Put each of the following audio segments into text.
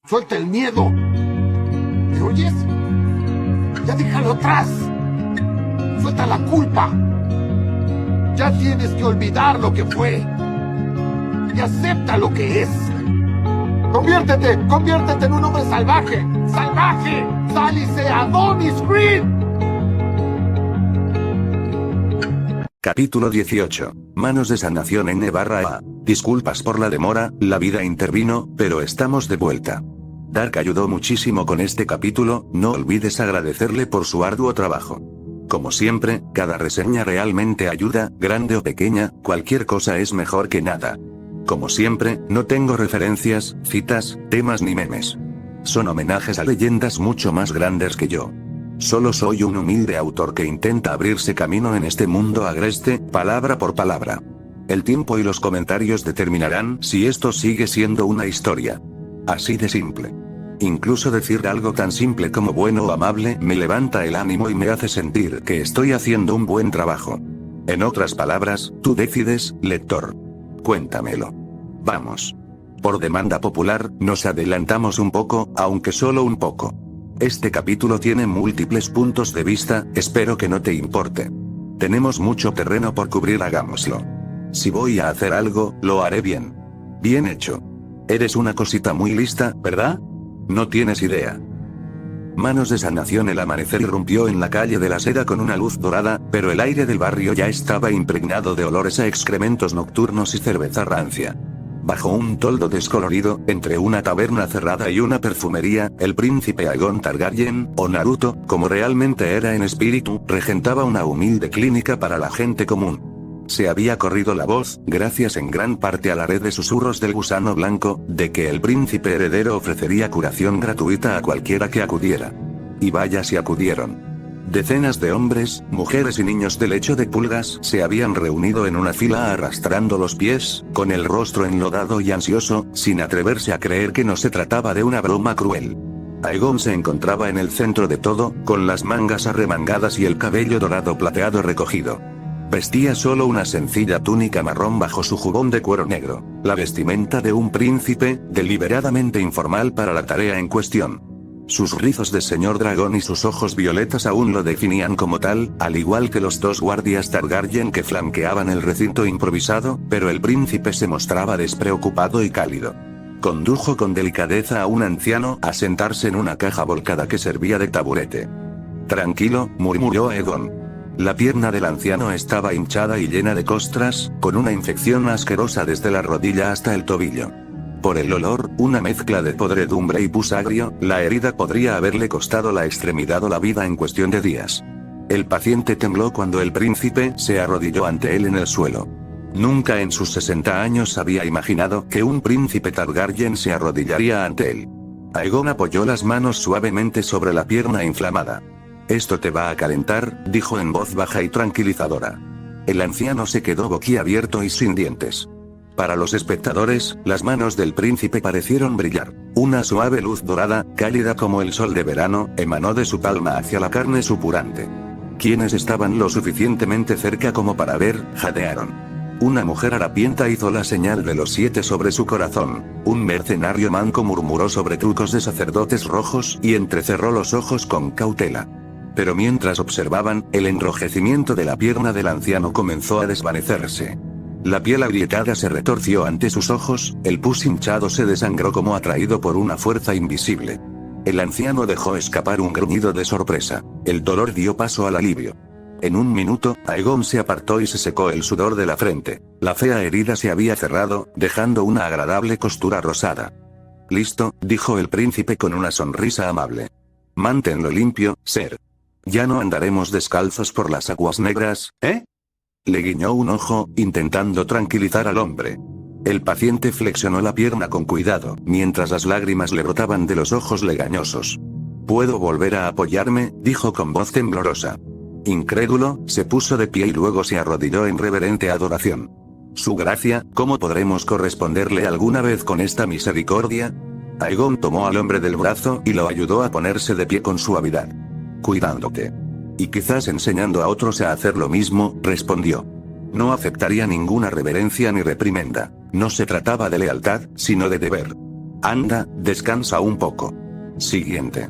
Suelta el miedo. ¿Me oyes? Ya déjalo atrás. Suelta la culpa. Ya tienes que olvidar lo que fue. Y acepta lo que es. Conviértete en un hombre salvaje. ¡Salvaje! ¡Sal y sé Adonis Creed! Capítulo 18. Manos de sanación N/A. Disculpas por la demora, la vida intervino, pero estamos de vuelta. Dark ayudó muchísimo con este capítulo, no olvides agradecerle por su arduo trabajo. Como siempre, cada reseña realmente ayuda, grande o pequeña, cualquier cosa es mejor que nada. Como siempre, no tengo referencias, citas, temas ni memes. Son homenajes a leyendas mucho más grandes que yo. Solo soy un humilde autor que intenta abrirse camino en este mundo agreste, palabra por palabra. El tiempo y los comentarios determinarán si esto sigue siendo una historia. Así de simple. Incluso decir algo tan simple como bueno o amable me levanta el ánimo y me hace sentir que estoy haciendo un buen trabajo. En otras palabras, tú decides, lector. Cuéntamelo. Vamos. Por demanda popular, nos adelantamos un poco, aunque solo un poco. Este capítulo tiene múltiples puntos de vista, espero que no te importe. Tenemos mucho terreno por cubrir, hagámoslo. Si voy a hacer algo, lo haré bien. Bien hecho. Eres una cosita muy lista, ¿verdad? No tienes idea. Manos de sanación. El amanecer irrumpió en la calle de la Seda con una luz dorada, pero el aire del barrio ya estaba impregnado de olores a excrementos nocturnos y cerveza rancia. Bajo un toldo descolorido, entre una taberna cerrada y una perfumería, el príncipe Aegon Targaryen, o Naruto, como realmente era en espíritu, regentaba una humilde clínica para la gente común. Se había corrido la voz, gracias en gran parte a la red de susurros del gusano blanco, de que el príncipe heredero ofrecería curación gratuita a cualquiera que acudiera. Y vaya si acudieron. Decenas de hombres, mujeres y niños del lecho de pulgas se habían reunido en una fila arrastrando los pies, con el rostro enlodado y ansioso, sin atreverse a creer que no se trataba de una broma cruel. Aegon se encontraba en el centro de todo, con las mangas arremangadas y el cabello dorado plateado recogido. Vestía solo una sencilla túnica marrón bajo su jubón de cuero negro, la vestimenta de un príncipe, deliberadamente informal para la tarea en cuestión. Sus rizos de señor dragón y sus ojos violetas aún lo definían como tal, al igual que los dos guardias Targaryen que flanqueaban el recinto improvisado, pero el príncipe se mostraba despreocupado y cálido. Condujo con delicadeza a un anciano a sentarse en una caja volcada que servía de taburete. Tranquilo, murmuró Aegon. La pierna del anciano estaba hinchada y llena de costras, con una infección asquerosa desde la rodilla hasta el tobillo. Por el olor, una mezcla de podredumbre y pus agrio, la herida podría haberle costado la extremidad o la vida en cuestión de días. El paciente tembló cuando el príncipe se arrodilló ante él en el suelo. Nunca en sus 60 años había imaginado que un príncipe Targaryen se arrodillaría ante él. Aegon apoyó las manos suavemente sobre la pierna inflamada. «Esto te va a calentar», dijo en voz baja y tranquilizadora. El anciano se quedó boquiabierto y sin dientes. Para los espectadores, las manos del príncipe parecieron brillar. Una suave luz dorada, cálida como el sol de verano, emanó de su palma hacia la carne supurante. Quienes estaban lo suficientemente cerca como para ver, jadearon. Una mujer harapienta hizo la señal de los 7 sobre su corazón. Un mercenario manco murmuró sobre trucos de sacerdotes rojos y entrecerró los ojos con cautela. Pero mientras observaban, el enrojecimiento de la pierna del anciano comenzó a desvanecerse. La piel agrietada se retorció ante sus ojos, el pus hinchado se desangró como atraído por una fuerza invisible. El anciano dejó escapar un gruñido de sorpresa. El dolor dio paso al alivio. En un minuto, Aegon se apartó y se secó el sudor de la frente. La fea herida se había cerrado, dejando una agradable costura rosada. «Listo», dijo el príncipe con una sonrisa amable. «Manténlo limpio, ser. Ya no andaremos descalzos por las aguas negras, ¿eh?». Le guiñó un ojo, intentando tranquilizar al hombre. El paciente flexionó la pierna con cuidado, mientras las lágrimas le brotaban de los ojos legañosos. «¿Puedo volver a apoyarme?», dijo con voz temblorosa. Incrédulo, se puso de pie y luego se arrodilló en reverente adoración. «Su gracia, ¿cómo podremos corresponderle alguna vez con esta misericordia?». Aegon tomó al hombre del brazo y lo ayudó a ponerse de pie con suavidad. «Cuidándote. Y quizás enseñando a otros a hacer lo mismo», respondió. No aceptaría ninguna reverencia ni reprimenda. No se trataba de lealtad, sino de deber. Anda, descansa un poco. Siguiente.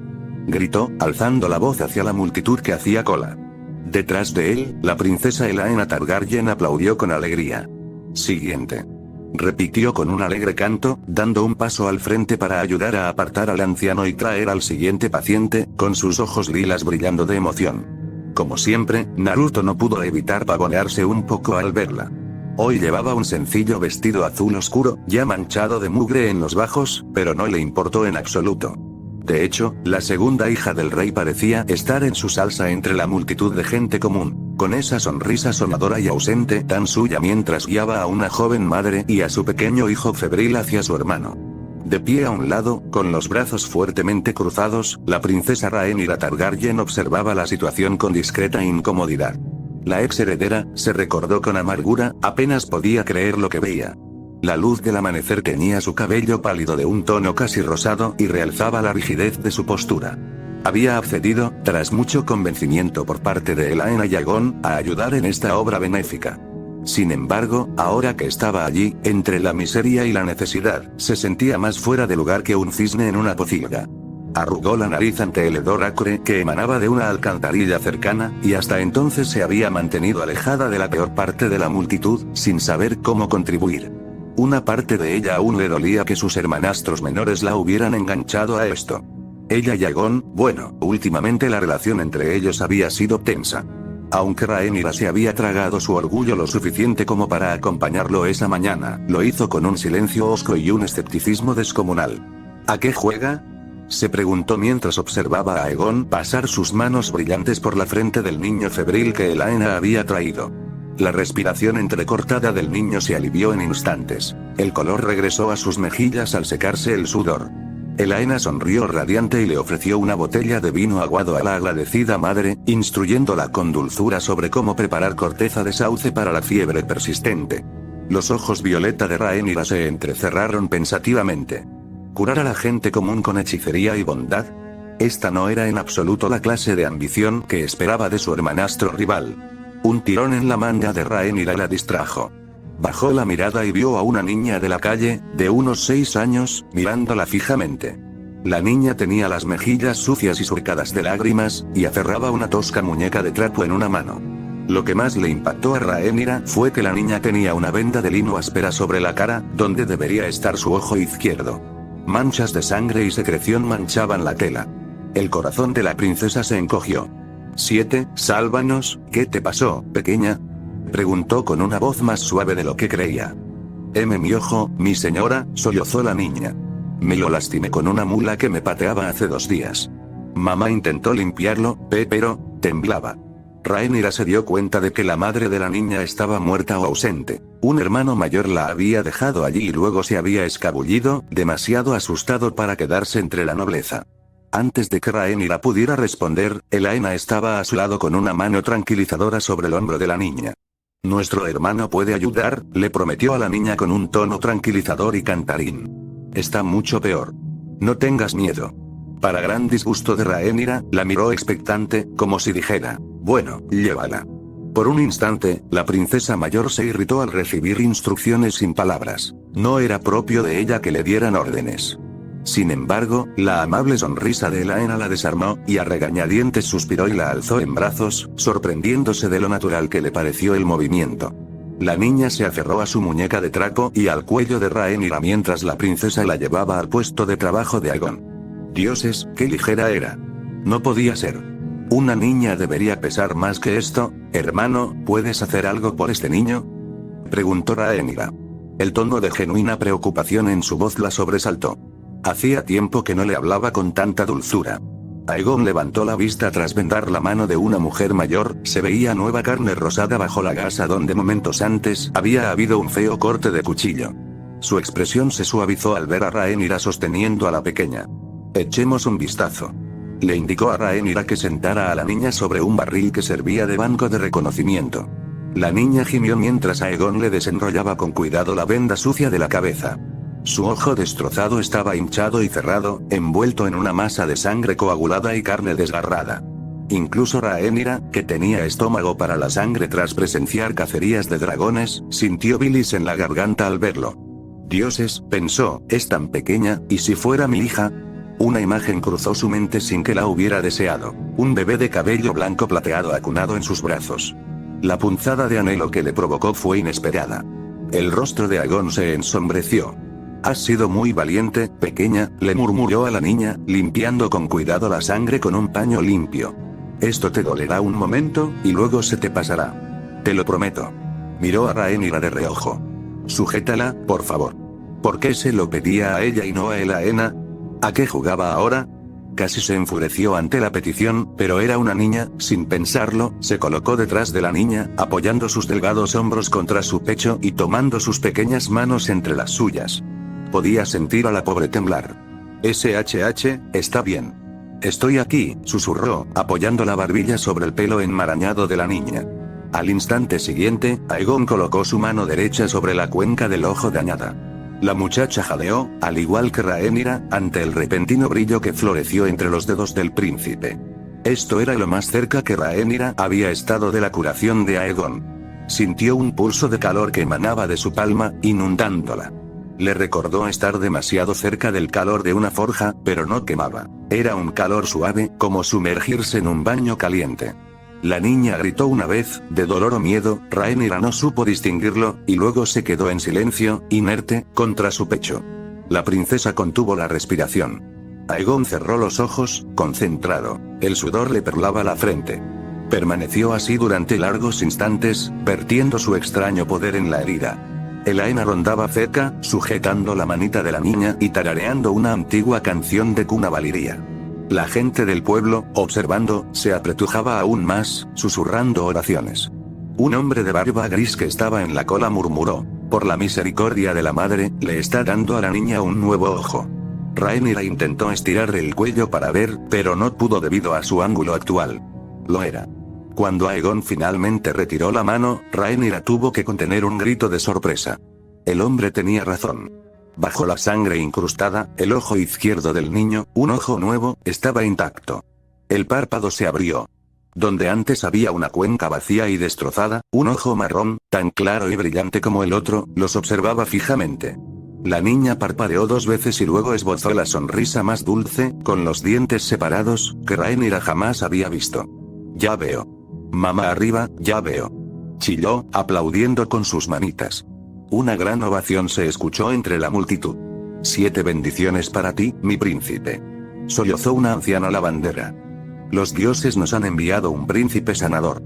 Gritó, alzando la voz hacia la multitud que hacía cola. Detrás de él, la princesa Elaena Targaryen aplaudió con alegría. Siguiente. Repitió con un alegre canto, dando un paso al frente para ayudar a apartar al anciano y traer al siguiente paciente, con sus ojos lilas brillando de emoción. Como siempre, Naruto no pudo evitar pavonearse un poco al verla. Hoy llevaba un sencillo vestido azul oscuro, ya manchado de mugre en los bajos, pero no le importó en absoluto. De hecho, la segunda hija del rey parecía estar en su salsa entre la multitud de gente común, con esa sonrisa sonadora y ausente tan suya mientras guiaba a una joven madre y a su pequeño hijo febril hacia su hermano. De pie a un lado, con los brazos fuertemente cruzados, la princesa Rhaenyra Targaryen observaba la situación con discreta incomodidad. La ex heredera, se recordó con amargura, apenas podía creer lo que veía. La luz del amanecer teñía su cabello pálido de un tono casi rosado y realzaba la rigidez de su postura. Había accedido, tras mucho convencimiento por parte de Elaena y Aegon, a ayudar en esta obra benéfica. Sin embargo, ahora que estaba allí, entre la miseria y la necesidad, se sentía más fuera de lugar que un cisne en una pocilga. Arrugó la nariz ante el hedor acre que emanaba de una alcantarilla cercana, y hasta entonces se había mantenido alejada de la peor parte de la multitud, sin saber cómo contribuir. Una parte de ella aún le dolía que sus hermanastros menores la hubieran enganchado a esto. Ella y Aegon, bueno, últimamente la relación entre ellos había sido tensa. Aunque Rhaenyra se había tragado su orgullo lo suficiente como para acompañarlo esa mañana, lo hizo con un silencio hosco y un escepticismo descomunal. ¿A qué juega?, se preguntó mientras observaba a Aegon pasar sus manos brillantes por la frente del niño febril que Elaena había traído. La respiración entrecortada del niño se alivió en instantes. El color regresó a sus mejillas al secarse el sudor. Elaena sonrió radiante y le ofreció una botella de vino aguado a la agradecida madre, instruyéndola con dulzura sobre cómo preparar corteza de sauce para la fiebre persistente. Los ojos violeta de Rhaenyra se entrecerraron pensativamente. ¿Curar a la gente común con hechicería y bondad? Esta no era en absoluto la clase de ambición que esperaba de su hermanastro rival. Un tirón en la manga de Rhaenyra la distrajo. Bajó la mirada y vio a una niña de la calle, de unos 6 años, mirándola fijamente. La niña tenía las mejillas sucias y surcadas de lágrimas, y aferraba una tosca muñeca de trapo en una mano. Lo que más le impactó a Rhaenyra fue que la niña tenía una venda de lino áspera sobre la cara, donde debería estar su ojo izquierdo. Manchas de sangre y secreción manchaban la tela. El corazón de la princesa se encogió. 7, sálvanos, ¿qué te pasó, pequeña?, preguntó con una voz más suave de lo que creía. Mi ojo, mi señora, sollozó la niña. Me lo lastimé con una mula que me pateaba hace 2 días. Mamá intentó limpiarlo, pero temblaba. Rhaenyra se dio cuenta de que la madre de la niña estaba muerta o ausente. Un hermano mayor la había dejado allí y luego se había escabullido, demasiado asustado para quedarse entre la nobleza. Antes de que Rhaenyra pudiera responder, Elaena estaba a su lado con una mano tranquilizadora sobre el hombro de la niña. Nuestro hermano puede ayudar, le prometió a la niña con un tono tranquilizador y cantarín. Está mucho peor. No tengas miedo. Para gran disgusto de Rhaenyra, la miró expectante, como si dijera, bueno, llévala. Por un instante, la princesa mayor se irritó al recibir instrucciones sin palabras. No era propio de ella que le dieran órdenes. Sin embargo, la amable sonrisa de Elaena la desarmó, y a regañadientes suspiró y la alzó en brazos, sorprendiéndose de lo natural que le pareció el movimiento. La niña se aferró a su muñeca de trapo y al cuello de Rhaenyra mientras la princesa la llevaba al puesto de trabajo de Aegon. Dioses, qué ligera era. No podía ser. Una niña debería pesar más que esto. Hermano, ¿puedes hacer algo por este niño?, preguntó Rhaenyra. El tono de genuina preocupación en su voz la sobresaltó. Hacía tiempo que no le hablaba con tanta dulzura. Aegon levantó la vista tras vendar la mano de una mujer mayor, se veía nueva carne rosada bajo la gasa donde momentos antes había habido un feo corte de cuchillo. Su expresión se suavizó al ver a Rhaenyra sosteniendo a la pequeña. Echemos un vistazo. Le indicó a Rhaenyra que sentara a la niña sobre un barril que servía de banco de reconocimiento. La niña gimió mientras Aegon le desenrollaba con cuidado la venda sucia de la cabeza. Su ojo destrozado estaba hinchado y cerrado, envuelto en una masa de sangre coagulada y carne desgarrada. Incluso Rhaenyra, que tenía estómago para la sangre tras presenciar cacerías de dragones, sintió bilis en la garganta al verlo. Dioses, pensó, es tan pequeña, ¿y si fuera mi hija? Una imagen cruzó su mente sin que la hubiera deseado. Un bebé de cabello blanco plateado acunado en sus brazos. La punzada de anhelo que le provocó fue inesperada. El rostro de Aegon se ensombreció. Has sido muy valiente, pequeña, le murmuró a la niña, limpiando con cuidado la sangre con un paño limpio. Esto te dolerá un momento, y luego se te pasará. Te lo prometo. Miró a Rhaenyra de reojo. Sujétala, por favor. ¿Por qué se lo pedía a ella y no a Elaena? ¿A qué jugaba ahora? Casi se enfureció ante la petición, pero era una niña, sin pensarlo, se colocó detrás de la niña, apoyando sus delgados hombros contra su pecho y tomando sus pequeñas manos entre las suyas. Podía sentir a la pobre temblar. SHH, está bien. Estoy aquí, susurró, apoyando la barbilla sobre el pelo enmarañado de la niña. Al instante siguiente, Aegon colocó su mano derecha sobre la cuenca del ojo dañada. La muchacha jadeó, al igual que Rhaenyra, ante el repentino brillo que floreció entre los dedos del príncipe. Esto era lo más cerca que Rhaenyra había estado de la curación de Aegon. Sintió un pulso de calor que emanaba de su palma, inundándola. Le recordó estar demasiado cerca del calor de una forja, pero no quemaba. Era un calor suave, como sumergirse en un baño caliente. La niña gritó una vez, de dolor o miedo, Rhaenyra no supo distinguirlo, y luego se quedó en silencio, inerte, contra su pecho. La princesa contuvo la respiración. Aegon cerró los ojos, concentrado. El sudor le perlaba la frente. Permaneció así durante largos instantes, vertiendo su extraño poder en la herida. Elaena rondaba cerca, sujetando la manita de la niña y tarareando una antigua canción de cuna valiria. La gente del pueblo, observando, se apretujaba aún más, susurrando oraciones. Un hombre de barba gris que estaba en la cola murmuró: por la misericordia de la madre, le está dando a la niña un nuevo ojo. Rhaenyra intentó estirar el cuello para ver, pero no pudo debido a su ángulo actual. Lo era. Cuando Aegon finalmente retiró la mano, Rhaenyra tuvo que contener un grito de sorpresa. El hombre tenía razón. Bajo la sangre incrustada, el ojo izquierdo del niño, un ojo nuevo, estaba intacto. El párpado se abrió. Donde antes había una cuenca vacía y destrozada, un ojo marrón, tan claro y brillante como el otro, los observaba fijamente. La niña parpadeó 2 veces y luego esbozó la sonrisa más dulce, con los dientes separados, que Rhaenyra jamás había visto. Ya veo. Mamá arriba, ya veo. Chilló, aplaudiendo con sus manitas. Una gran ovación se escuchó entre la multitud. 7 bendiciones para ti, mi príncipe. Sollozó una anciana lavandera. Los dioses nos han enviado un príncipe sanador.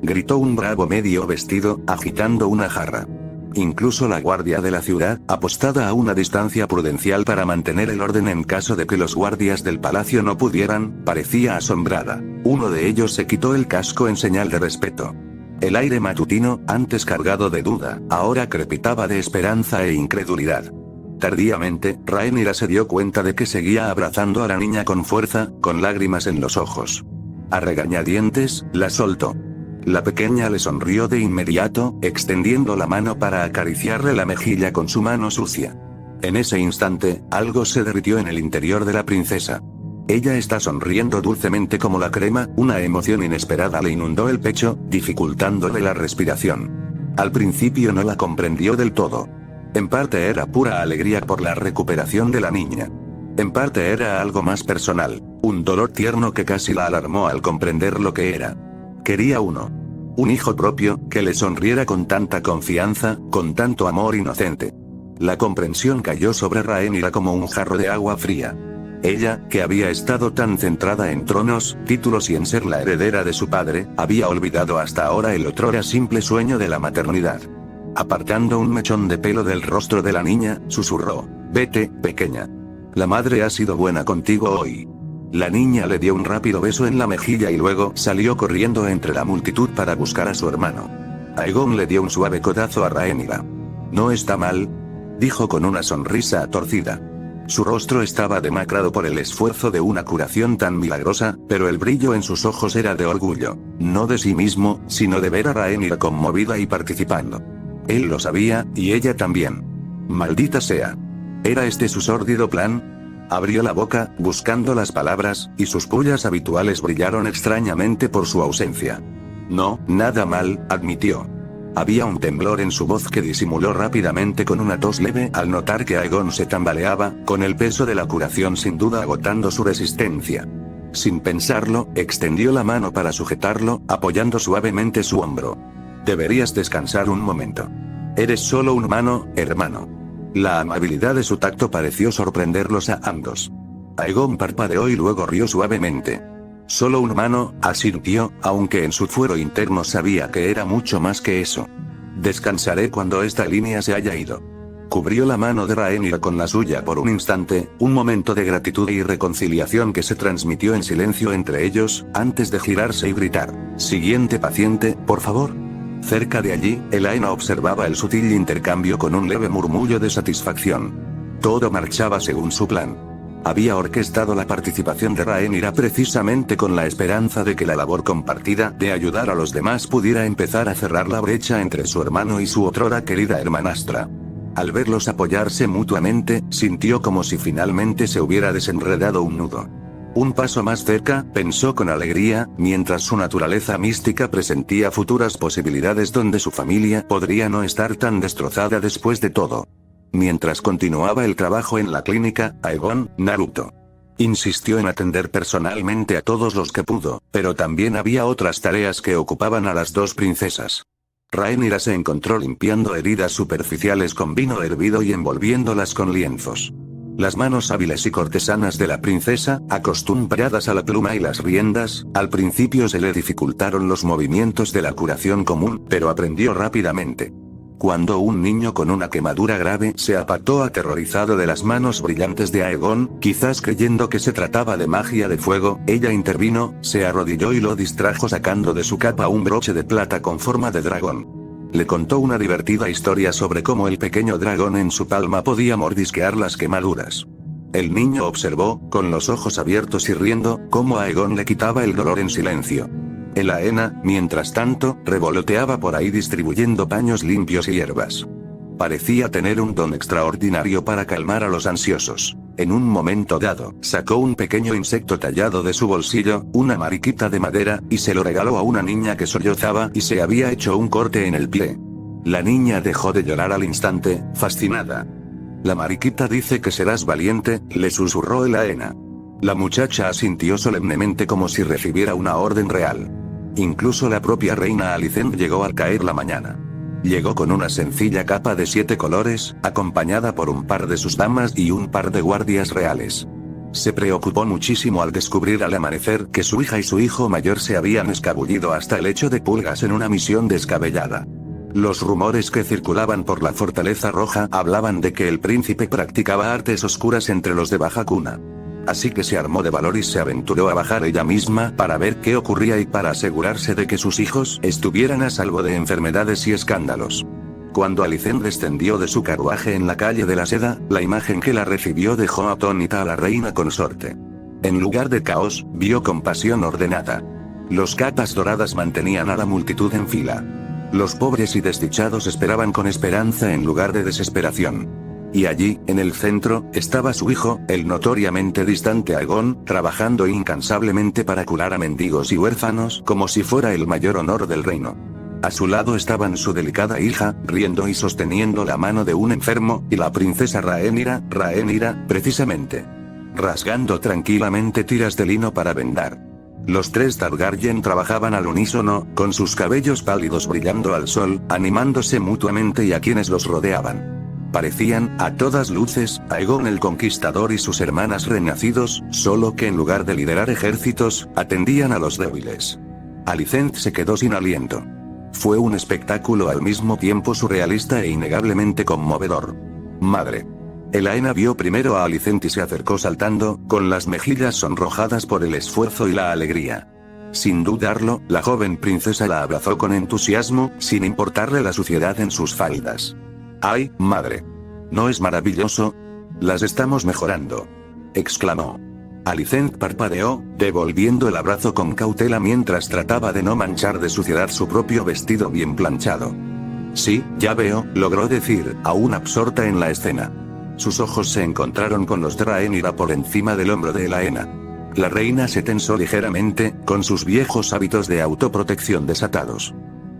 Gritó un bravo medio vestido, agitando una jarra. Incluso la guardia de la ciudad, apostada a una distancia prudencial para mantener el orden en caso de que los guardias del palacio no pudieran, parecía asombrada. Uno de ellos se quitó el casco en señal de respeto. El aire matutino, antes cargado de duda, ahora crepitaba de esperanza e incredulidad. Tardíamente, Rhaenyra se dio cuenta de que seguía abrazando a la niña con fuerza, con lágrimas en los ojos. A regañadientes, la soltó. La pequeña le sonrió de inmediato, extendiendo la mano para acariciarle la mejilla con su mano sucia. En ese instante, algo se derritió en el interior de la princesa. Ella está sonriendo dulcemente como la crema, una emoción inesperada le inundó el pecho, dificultándole la respiración. Al principio no la comprendió del todo. En parte era pura alegría por la recuperación de la niña. En parte era algo más personal, un dolor tierno que casi la alarmó al comprender lo que era. Quería un hijo propio, que le sonriera con tanta confianza, con tanto amor inocente. La comprensión cayó sobre Rhaenyra como un jarro de agua fría. Ella, que había estado tan centrada en tronos, títulos y en ser la heredera de su padre, había olvidado hasta ahora el otrora simple sueño de la maternidad. Apartando un mechón de pelo del rostro de la niña, susurró: vete, pequeña. La madre ha sido buena contigo hoy. La niña le dio un rápido beso en la mejilla y luego salió corriendo entre la multitud para buscar a su hermano. Aegon le dio un suave codazo a Rhaenyra. No está mal, dijo con una sonrisa torcida. Su rostro estaba demacrado por el esfuerzo de una curación tan milagrosa, pero el brillo en sus ojos era de orgullo, no de sí mismo, sino de ver a Rhaenyra conmovida y participando. Él lo sabía, y ella también. Maldita sea. ¿Era este su sórdido plan? Abrió la boca, buscando las palabras, y sus pullas habituales brillaron extrañamente por su ausencia. No, nada mal, admitió. Había un temblor en su voz que disimuló rápidamente con una tos leve al notar que Aegon se tambaleaba, con el peso de la curación sin duda agotando su resistencia. Sin pensarlo, extendió la mano para sujetarlo, apoyando suavemente su hombro. Deberías descansar un momento. Eres solo un humano, hermano. La amabilidad de su tacto pareció sorprenderlos a ambos. Aegon parpadeó y luego rió suavemente. Solo un humano, asintió, aunque en su fuero interno sabía que era mucho más que eso. Descansaré cuando esta línea se haya ido. Cubrió la mano de Rhaenyra con la suya por un instante, un momento de gratitud y reconciliación que se transmitió en silencio entre ellos, antes de girarse y gritar: «Siguiente paciente, por favor». Cerca de allí, Elaena observaba el sutil intercambio con un leve murmullo de satisfacción. Todo marchaba según su plan. Había orquestado la participación de Rhaenyra precisamente con la esperanza de que la labor compartida de ayudar a los demás pudiera empezar a cerrar la brecha entre su hermano y su otrora querida hermanastra. Al verlos apoyarse mutuamente, sintió como si finalmente se hubiera desenredado un nudo. Un paso más cerca, pensó con alegría, mientras su naturaleza mística presentía futuras posibilidades donde su familia podría no estar tan destrozada después de todo. Mientras continuaba el trabajo en la clínica, Aegon, Naruto insistió en atender personalmente a todos los que pudo, pero también había otras tareas que ocupaban a las dos princesas. Rhaenyra se encontró limpiando heridas superficiales con vino hervido y envolviéndolas con lienzos. Las manos hábiles y cortesanas de la princesa, acostumbradas a la pluma y las riendas, al principio se le dificultaron los movimientos de la curación común, pero aprendió rápidamente. Cuando un niño con una quemadura grave se apartó aterrorizado de las manos brillantes de Aegon, quizás creyendo que se trataba de magia de fuego, ella intervino, se arrodilló y lo distrajo sacando de su capa un broche de plata con forma de dragón. Le contó una divertida historia sobre cómo el pequeño dragón en su palma podía mordisquear las quemaduras. El niño observó, con los ojos abiertos y riendo, cómo Aegon le quitaba el dolor en silencio. Elaena, mientras tanto, revoloteaba por ahí distribuyendo paños limpios y hierbas. Parecía tener un don extraordinario para calmar a los ansiosos. En un momento dado, sacó un pequeño insecto tallado de su bolsillo, una mariquita de madera, y se lo regaló a una niña que sollozaba y se había hecho un corte en el pie. La niña dejó de llorar al instante, fascinada. «La mariquita dice que serás valiente», le susurró Elaena. La muchacha asintió solemnemente como si recibiera una orden real. Incluso la propia reina Alicent llegó al caer la mañana. Llegó con una sencilla capa de 7 colores, acompañada por un par de sus damas y un par de guardias reales. Se preocupó muchísimo al descubrir al amanecer que su hija y su hijo mayor se habían escabullido hasta el lecho de pulgas en una misión descabellada. Los rumores que circulaban por la Fortaleza Roja hablaban de que el príncipe practicaba artes oscuras entre los de baja cuna. Así que se armó de valor y se aventuró a bajar ella misma para ver qué ocurría y para asegurarse de que sus hijos estuvieran a salvo de enfermedades y escándalos. Cuando Alicent descendió de su carruaje en la calle de la Seda, la imagen que la recibió dejó atónita a la reina consorte. En lugar de caos, vio compasión ordenada. Los capas doradas mantenían a la multitud en fila. Los pobres y desdichados esperaban con esperanza en lugar de desesperación. Y allí, en el centro, estaba su hijo, el notoriamente distante Aegon, trabajando incansablemente para curar a mendigos y huérfanos, como si fuera el mayor honor del reino. A su lado estaban su delicada hija, riendo y sosteniendo la mano de un enfermo, y la princesa Rhaenyra, precisamente, rasgando tranquilamente tiras de lino para vendar. Los 3 Targaryen trabajaban al unísono, con sus cabellos pálidos brillando al sol, animándose mutuamente y a quienes los rodeaban. Parecían, a todas luces, Aegon el Conquistador y sus hermanas renacidos, solo que en lugar de liderar ejércitos, atendían a los débiles. Alicent se quedó sin aliento. Fue un espectáculo al mismo tiempo surrealista e innegablemente conmovedor. Madre. Elaena vio primero a Alicent y se acercó saltando, con las mejillas sonrojadas por el esfuerzo y la alegría. Sin dudarlo, la joven princesa la abrazó con entusiasmo, sin importarle la suciedad en sus faldas. «¡Ay, madre! ¿No es maravilloso? Las estamos mejorando», exclamó. Alicent parpadeó, devolviendo el abrazo con cautela mientras trataba de no manchar de suciedad su propio vestido bien planchado. «Sí, ya veo», logró decir, aún absorta en la escena. Sus ojos se encontraron con los de Rhaenyra por encima del hombro de Elaena. La reina se tensó ligeramente, con sus viejos hábitos de autoprotección desatados.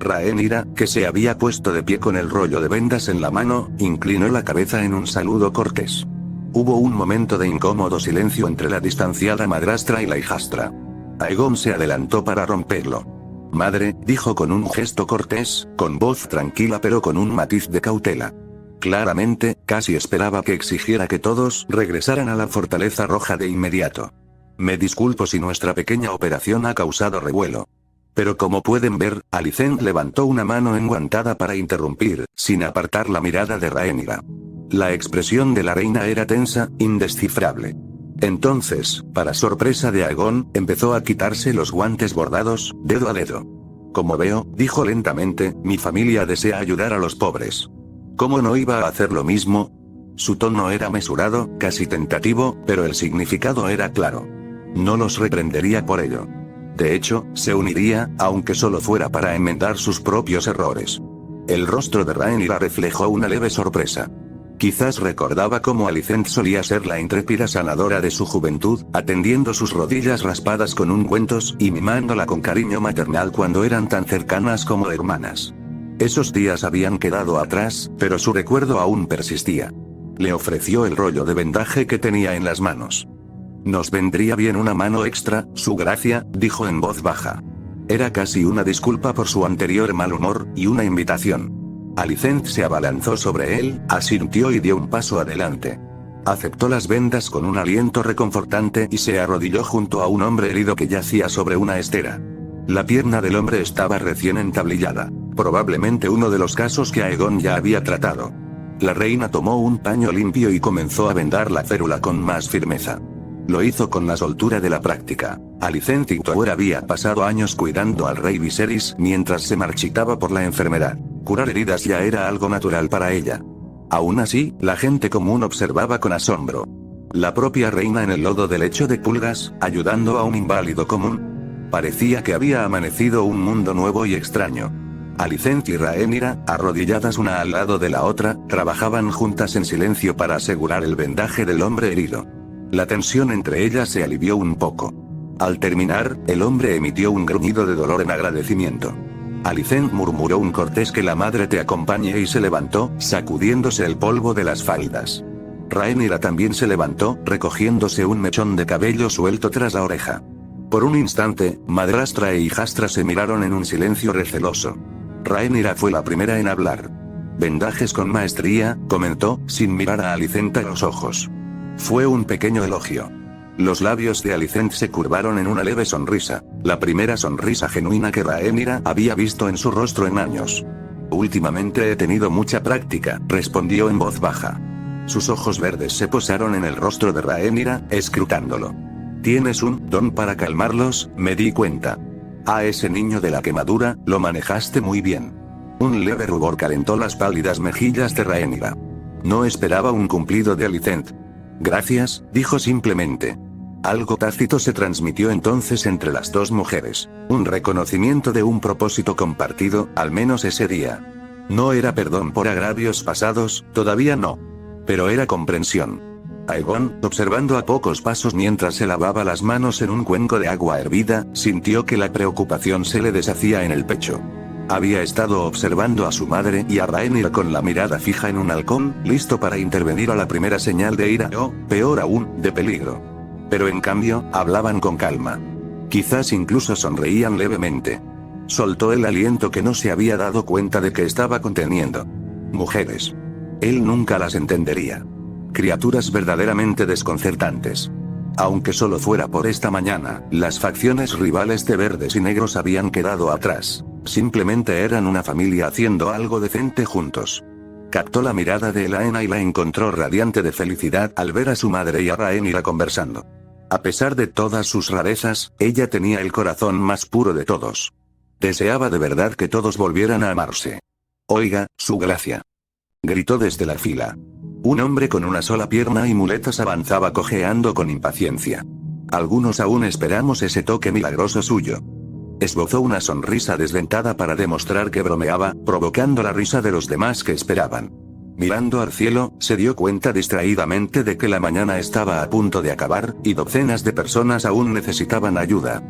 Rhaenyra, que se había puesto de pie con el rollo de vendas en la mano, inclinó la cabeza en un saludo cortés. Hubo un momento de incómodo silencio entre la distanciada madrastra y la hijastra. Aegon se adelantó para romperlo. «Madre», dijo con un gesto cortés, con voz tranquila pero con un matiz de cautela. Claramente, casi esperaba que exigiera que todos regresaran a la Fortaleza Roja de inmediato. «Me disculpo si nuestra pequeña operación ha causado revuelo. Pero como pueden ver», Alicent levantó una mano enguantada para interrumpir, sin apartar la mirada de Rhaenyra. La expresión de la reina era tensa, indescifrable. Entonces, para sorpresa de Aegon, empezó a quitarse los guantes bordados, dedo a dedo. «Como veo», dijo lentamente, «mi familia desea ayudar a los pobres. ¿Cómo no iba a hacer lo mismo?». Su tono era mesurado, casi tentativo, pero el significado era claro. No los reprendería por ello. De hecho, se uniría, aunque solo fuera para enmendar sus propios errores. El rostro de Rhaenyra reflejó una leve sorpresa. Quizás recordaba cómo Alicent solía ser la intrépida sanadora de su juventud, atendiendo sus rodillas raspadas con ungüentos y mimándola con cariño maternal cuando eran tan cercanas como hermanas. Esos días habían quedado atrás, pero su recuerdo aún persistía. Le ofreció el rollo de vendaje que tenía en las manos. «Nos vendría bien una mano extra, su gracia», dijo en voz baja. Era casi una disculpa por su anterior mal humor, y una invitación. Alicent se abalanzó sobre él, asintió y dio un paso adelante. Aceptó las vendas con un aliento reconfortante y se arrodilló junto a un hombre herido que yacía sobre una estera. La pierna del hombre estaba recién entablillada, probablemente uno de los casos que Aegon ya había tratado. La reina tomó un paño limpio y comenzó a vendar la férula con más firmeza. Lo hizo con la soltura de la práctica. Alicent Hightower había pasado años cuidando al rey Viserys mientras se marchitaba por la enfermedad. Curar heridas ya era algo natural para ella. Aún así, la gente común observaba con asombro. La propia reina en el lodo de lecho de pulgas, ayudando a un inválido común. Parecía que había amanecido un mundo nuevo y extraño. Alicent y Rhaenyra, arrodilladas una al lado de la otra, trabajaban juntas en silencio para asegurar el vendaje del hombre herido. La tensión entre ellas se alivió un poco. Al terminar, el hombre emitió un gruñido de dolor en agradecimiento. Alicent murmuró un cortés «que la madre te acompañe» y se levantó, sacudiéndose el polvo de las faldas. Rhaenyra también se levantó, recogiéndose un mechón de cabello suelto tras la oreja. Por un instante, madrastra e hijastra se miraron en un silencio receloso. Rhaenyra fue la primera en hablar. «Vendajes con maestría», comentó, sin mirar a Alicent a los ojos. Fue un pequeño elogio. Los labios de Alicent se curvaron en una leve sonrisa, la primera sonrisa genuina que Rhaenyra había visto en su rostro en años. «Últimamente he tenido mucha práctica», respondió en voz baja. Sus ojos verdes se posaron en el rostro de Rhaenyra, escrutándolo. «Tienes un don para calmarlos, me di cuenta. A ese niño de la quemadura, lo manejaste muy bien». Un leve rubor calentó las pálidas mejillas de Rhaenyra. No esperaba un cumplido de Alicent. «Gracias», dijo simplemente. Algo tácito se transmitió entonces entre las dos mujeres. Un reconocimiento de un propósito compartido, al menos ese día. No era perdón por agravios pasados, todavía no. Pero era comprensión. Aegon, observando a pocos pasos mientras se lavaba las manos en un cuenco de agua hervida, sintió que la preocupación se le deshacía en el pecho. Había estado observando a su madre y a Rhaenyra con la mirada fija en un halcón, listo para intervenir a la primera señal de ira o, peor aún, de peligro. Pero en cambio, hablaban con calma. Quizás incluso sonreían levemente. Soltó el aliento que no se había dado cuenta de que estaba conteniendo. Mujeres. Él nunca las entendería. Criaturas verdaderamente desconcertantes. Aunque solo fuera por esta mañana, las facciones rivales de verdes y negros habían quedado atrás. Simplemente eran una familia haciendo algo decente juntos. Captó la mirada de Elaena y la encontró radiante de felicidad al ver a su madre y a Rhaenyra conversando. A pesar de todas sus rarezas, ella tenía el corazón más puro de todos. Deseaba de verdad que todos volvieran a amarse. «Oiga, su gracia», gritó desde la fila. Un hombre con una sola pierna y muletas avanzaba cojeando con impaciencia. Algunos aún esperamos ese toque milagroso suyo. Esbozó una sonrisa desdentada para demostrar que bromeaba, provocando la risa de los demás que esperaban. Mirando al cielo, se dio cuenta distraídamente de que la mañana estaba a punto de acabar, y docenas de personas aún necesitaban ayuda.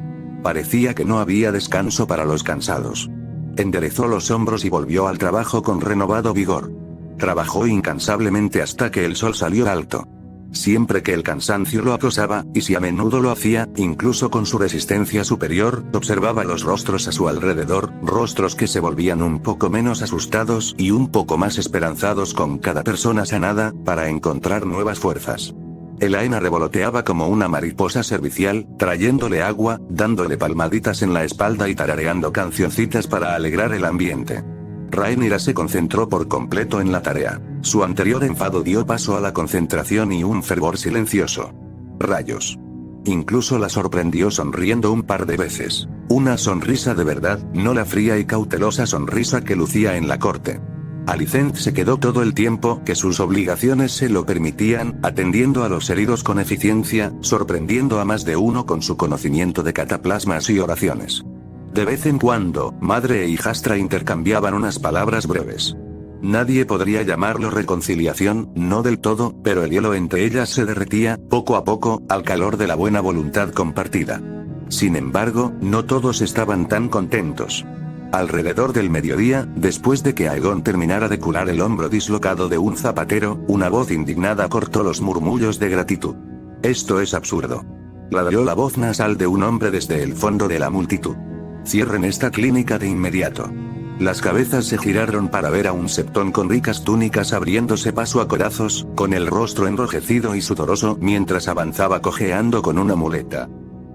Parecía que no había descanso para los cansados. Enderezó los hombros y volvió al trabajo con renovado vigor. Trabajó incansablemente hasta que el sol salió alto. Siempre que el cansancio lo acosaba, y si a menudo lo hacía, incluso con su resistencia superior, observaba los rostros a su alrededor, rostros que se volvían un poco menos asustados y un poco más esperanzados con cada persona sanada, para encontrar nuevas fuerzas. Elaine revoloteaba como una mariposa servicial, trayéndole agua, dándole palmaditas en la espalda y tarareando cancioncitas para alegrar el ambiente. Rhaenyra se concentró por completo en la tarea. Su anterior enfado dio paso a la concentración y un fervor silencioso. Rayos. Incluso la sorprendió sonriendo un par de veces. Una sonrisa de verdad, no la fría y cautelosa sonrisa que lucía en la corte. Alicent se quedó todo el tiempo que sus obligaciones se lo permitían, atendiendo a los heridos con eficiencia, sorprendiendo a más de uno con su conocimiento de cataplasmas y oraciones. De vez en cuando, madre e hijastra intercambiaban unas palabras breves. Nadie podría llamarlo reconciliación, no del todo, pero el hielo entre ellas se derretía, poco a poco, al calor de la buena voluntad compartida. Sin embargo, no todos estaban tan contentos. Alrededor del mediodía, después de que Aegon terminara de curar el hombro dislocado de un zapatero, una voz indignada cortó los murmullos de gratitud. «Esto es absurdo», ladrió la voz nasal de un hombre desde el fondo de la multitud. «Cierren esta clínica de inmediato». Las cabezas se giraron para ver a un septón con ricas túnicas abriéndose paso a codazos, con el rostro enrojecido y sudoroso mientras avanzaba cojeando con una muleta.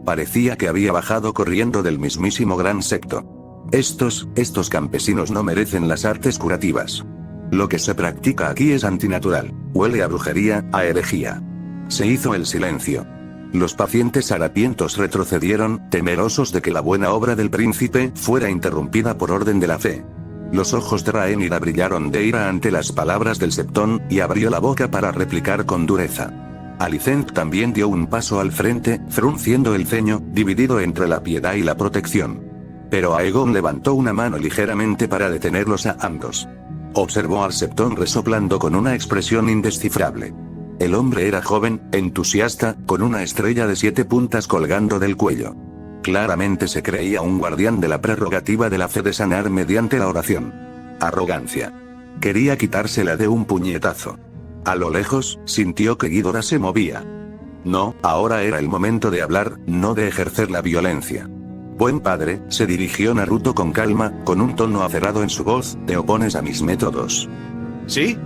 Parecía que había bajado corriendo del mismísimo Gran Septo. Estos campesinos no merecen las artes curativas. Lo que se practica aquí es antinatural, huele a brujería, a herejía. Se hizo el silencio. Los pacientes harapientos retrocedieron, temerosos de que la buena obra del príncipe fuera interrumpida por orden de la fe. Los ojos de Rhaenyra brillaron de ira ante las palabras del septón, y abrió la boca para replicar con dureza. Alicent también dio un paso al frente, frunciendo el ceño, dividido entre la piedad y la protección. Pero Aegon levantó una mano ligeramente para detenerlos a ambos. Observó al septón resoplando con una expresión indescifrable. El hombre era joven, entusiasta, con una estrella de 7 puntas colgando del cuello. Claramente se creía un guardián de la prerrogativa de la fe de sanar mediante la oración. Arrogancia. Quería quitársela de un puñetazo. A lo lejos, sintió que Ghidorah se movía. No, ahora era el momento de hablar, no de ejercer la violencia. Buen padre, se dirigió Naruto con calma, con un tono acerrado en su voz, ¿te opones a mis métodos? ¿Sí?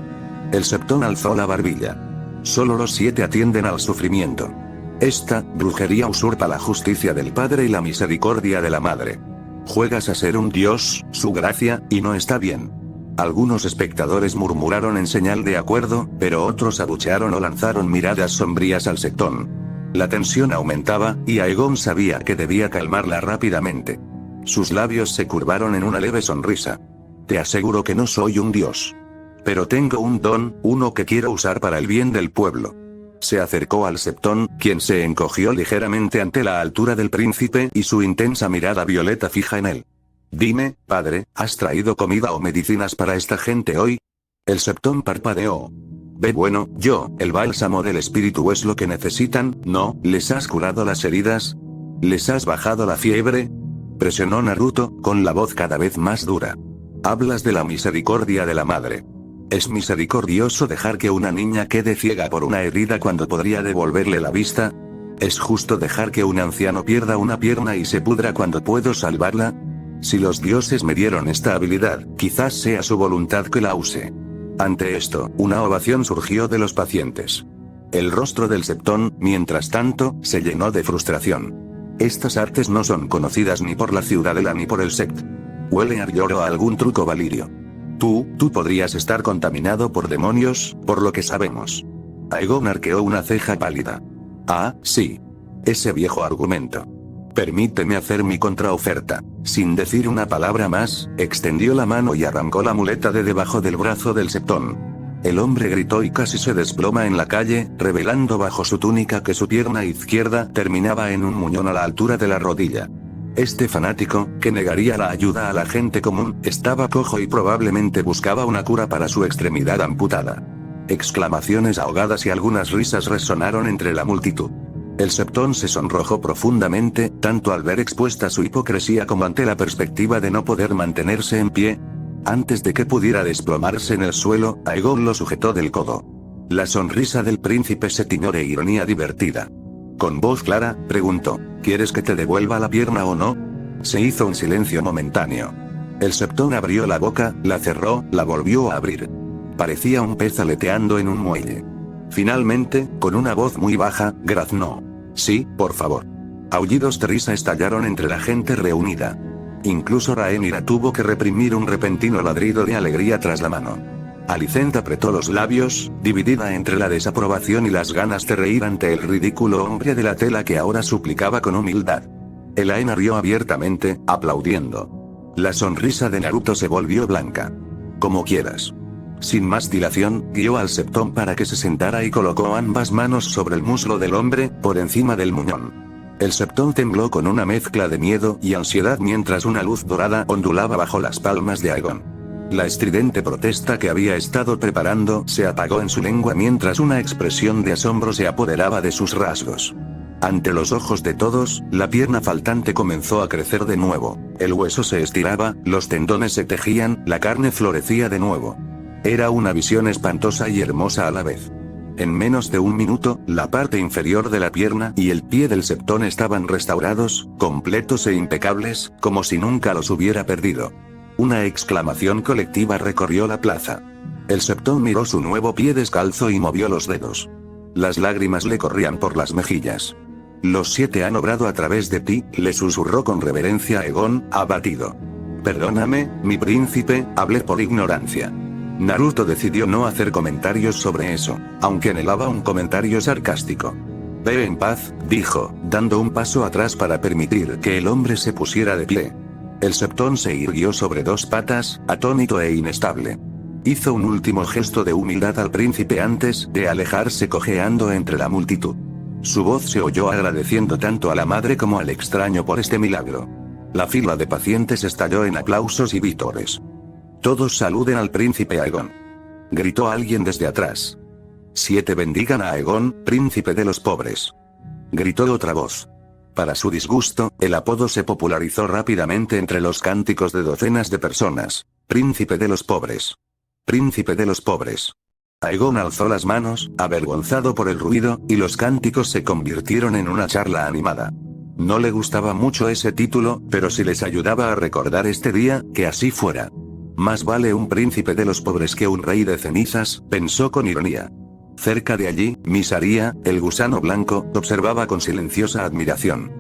El septón alzó la barbilla. Solo los 7 atienden al sufrimiento. Esta brujería usurpa la justicia del padre y la misericordia de la madre. Juegas a ser un dios, su gracia, y no está bien. Algunos espectadores murmuraron en señal de acuerdo, pero otros abuchearon o lanzaron miradas sombrías al septón. La tensión aumentaba, y Aegon sabía que debía calmarla rápidamente. Sus labios se curvaron en una leve sonrisa. Te aseguro que no soy un dios. Pero tengo un don, uno que quiero usar para el bien del pueblo. Se acercó al septón, quien se encogió ligeramente ante la altura del príncipe y su intensa mirada violeta fija en él. Dime, padre, ¿has traído comida o medicinas para esta gente hoy? El septón parpadeó. Ve bueno, el bálsamo del espíritu es lo que necesitan, ¿no? ¿Les has curado las heridas? ¿Les has bajado la fiebre? Presionó Naruto, con la voz cada vez más dura. Hablas de la misericordia de la madre. ¿Es misericordioso dejar que una niña quede ciega por una herida cuando podría devolverle la vista? ¿Es justo dejar que un anciano pierda una pierna y se pudra cuando puedo salvarla? Si los dioses me dieron esta habilidad, quizás sea su voluntad que la use. Ante esto, una ovación surgió de los pacientes. El rostro del septón, mientras tanto, se llenó de frustración. Estas artes no son conocidas ni por la ciudadela ni por el sect. Huele a lloro a algún truco valirio. Tú podrías estar contaminado por demonios, por lo que sabemos. Aegon arqueó una ceja pálida. Ah, sí. Ese viejo argumento. Permíteme hacer mi contraoferta. Sin decir una palabra más, extendió la mano y arrancó la muleta de debajo del brazo del septón. El hombre gritó y casi se desploma en la calle, revelando bajo su túnica que su pierna izquierda terminaba en un muñón a la altura de la rodilla. Este fanático, que negaría la ayuda a la gente común, estaba cojo y probablemente buscaba una cura para su extremidad amputada. Exclamaciones ahogadas y algunas risas resonaron entre la multitud. El septón se sonrojó profundamente, tanto al ver expuesta su hipocresía como ante la perspectiva de no poder mantenerse en pie. Antes de que pudiera desplomarse en el suelo, Aegon lo sujetó del codo. La sonrisa del príncipe se tiñó de ironía divertida. Con voz clara, preguntó: ¿quieres que te devuelva la pierna o no? Se hizo un silencio momentáneo. El septón abrió la boca, la cerró, la volvió a abrir. Parecía un pez aleteando en un muelle. Finalmente, con una voz muy baja, graznó: sí, por favor. Aullidos de risa estallaron entre la gente reunida. Incluso Rhaenyra tuvo que reprimir un repentino ladrido de alegría tras la mano. Alicent apretó los labios, dividida entre la desaprobación y las ganas de reír ante el ridículo hombre de la tela que ahora suplicaba con humildad. Elaena rió abiertamente, aplaudiendo. La sonrisa de Naruto se volvió blanca. Como quieras. Sin más dilación, guió al septón para que se sentara y colocó ambas manos sobre el muslo del hombre, por encima del muñón. El septón tembló con una mezcla de miedo y ansiedad mientras una luz dorada ondulaba bajo las palmas de Aegon. La estridente protesta que había estado preparando se apagó en su lengua mientras una expresión de asombro se apoderaba de sus rasgos. Ante los ojos de todos, la pierna faltante comenzó a crecer de nuevo, el hueso se estiraba, los tendones se tejían, la carne florecía de nuevo. Era una visión espantosa y hermosa a la vez. En menos de un minuto, la parte inferior de la pierna y el pie del septón estaban restaurados, completos e impecables, como si nunca los hubiera perdido. Una exclamación colectiva recorrió la plaza. El septón miró su nuevo pie descalzo y movió los dedos. Las lágrimas le corrían por las mejillas. Los 7 han obrado a través de ti, le susurró con reverencia a Aegon, abatido. Perdóname, mi príncipe, hablé por ignorancia. Naruto decidió no hacer comentarios sobre eso, aunque anhelaba un comentario sarcástico. Ve en paz, dijo, dando un paso atrás para permitir que el hombre se pusiera de pie. El septón se irguió sobre 2 patas, atónito e inestable. Hizo un último gesto de humildad al príncipe antes de alejarse cojeando entre la multitud. Su voz se oyó agradeciendo tanto a la madre como al extraño por este milagro. La fila de pacientes estalló en aplausos y vítores. Todos saluden al príncipe Aegon. Gritó alguien desde atrás. 7 bendigan a Aegon, príncipe de los pobres. Gritó otra voz. Para su disgusto, el apodo se popularizó rápidamente entre los cánticos de docenas de personas. Príncipe de los pobres. Príncipe de los pobres. Aegon alzó las manos, avergonzado por el ruido, y los cánticos se convirtieron en una charla animada. No le gustaba mucho ese título, pero si les ayudaba a recordar este día, que así fuera. Más vale un príncipe de los pobres que un rey de cenizas, pensó con ironía. Cerca de allí, Mysaria, el gusano blanco, observaba con silenciosa admiración.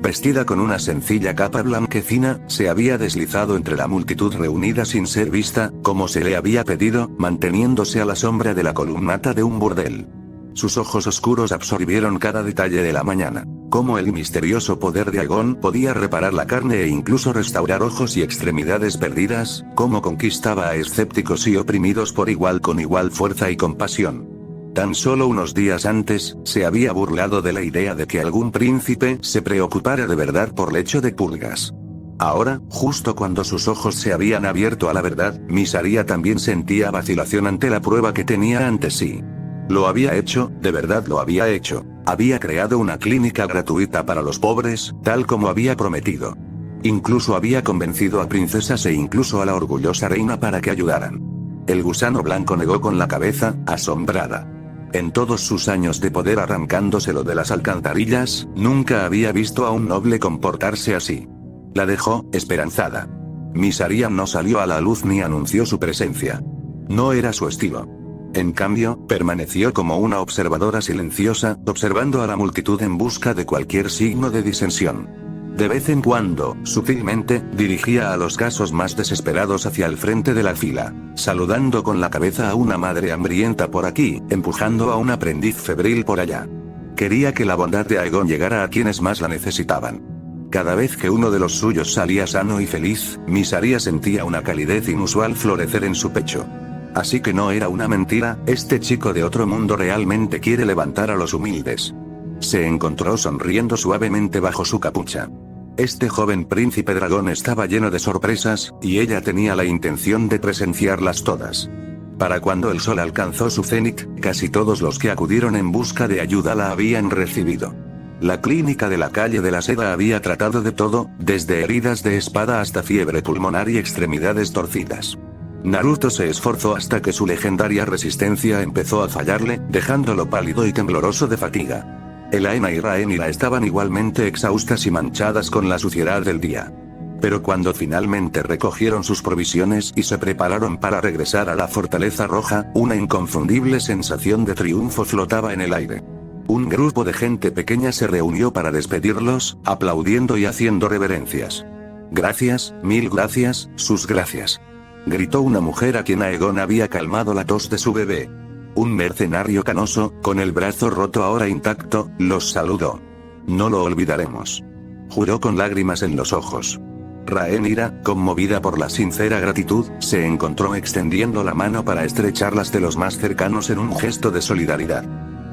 Vestida con una sencilla capa blanquecina, se había deslizado entre la multitud reunida sin ser vista, como se le había pedido, manteniéndose a la sombra de la columnata de un burdel. Sus ojos oscuros absorbieron cada detalle de la mañana. Cómo el misterioso poder de Aegon podía reparar la carne e incluso restaurar ojos y extremidades perdidas, cómo conquistaba a escépticos y oprimidos por igual con igual fuerza y compasión. Tan solo unos días antes, se había burlado de la idea de que algún príncipe se preocupara de verdad por lecho de pulgas. Ahora, justo cuando sus ojos se habían abierto a la verdad, Mysaria también sentía vacilación ante la prueba que tenía ante sí. Lo había hecho, de verdad lo había hecho. Había creado una clínica gratuita para los pobres, tal como había prometido. Incluso había convencido a princesas e incluso a la orgullosa reina para que ayudaran. El gusano blanco negó con la cabeza, asombrada. En todos sus años de poder arrancándoselo de las alcantarillas, nunca había visto a un noble comportarse así. La dejó, esperanzada. Mysaria no salió a la luz ni anunció su presencia. No era su estilo. En cambio, permaneció como una observadora silenciosa, observando a la multitud en busca de cualquier signo de disensión. De vez en cuando, sutilmente, dirigía a los casos más desesperados hacia el frente de la fila, saludando con la cabeza a una madre hambrienta por aquí, empujando a un aprendiz febril por allá. Quería que la bondad de Aegon llegara a quienes más la necesitaban. Cada vez que uno de los suyos salía sano y feliz, Mysaria sentía una calidez inusual florecer en su pecho. Así que no era una mentira, este chico de otro mundo realmente quiere levantar a los humildes. Se encontró sonriendo suavemente bajo su capucha. Este joven príncipe dragón estaba lleno de sorpresas, y ella tenía la intención de presenciarlas todas. Para cuando el sol alcanzó su cenit, casi todos los que acudieron en busca de ayuda la habían recibido. La clínica de la calle de la Seda había tratado de todo, desde heridas de espada hasta fiebre pulmonar y extremidades torcidas. Naruto se esforzó hasta que su legendaria resistencia empezó a fallarle, dejándolo pálido y tembloroso de fatiga. Elaina y Rhaenyra estaban igualmente exhaustas y manchadas con la suciedad del día. Pero cuando finalmente recogieron sus provisiones y se prepararon para regresar a la Fortaleza Roja, una inconfundible sensación de triunfo flotaba en el aire. Un grupo de gente pequeña se reunió para despedirlos, aplaudiendo y haciendo reverencias. Gracias, mil gracias, sus gracias. Gritó una mujer a quien Aegon había calmado la tos de su bebé. Un mercenario canoso, con el brazo roto ahora intacto, los saludó. No lo olvidaremos. Juró con lágrimas en los ojos. Rhaenyra, conmovida por la sincera gratitud, se encontró extendiendo la mano para estrecharlas de los más cercanos en un gesto de solidaridad.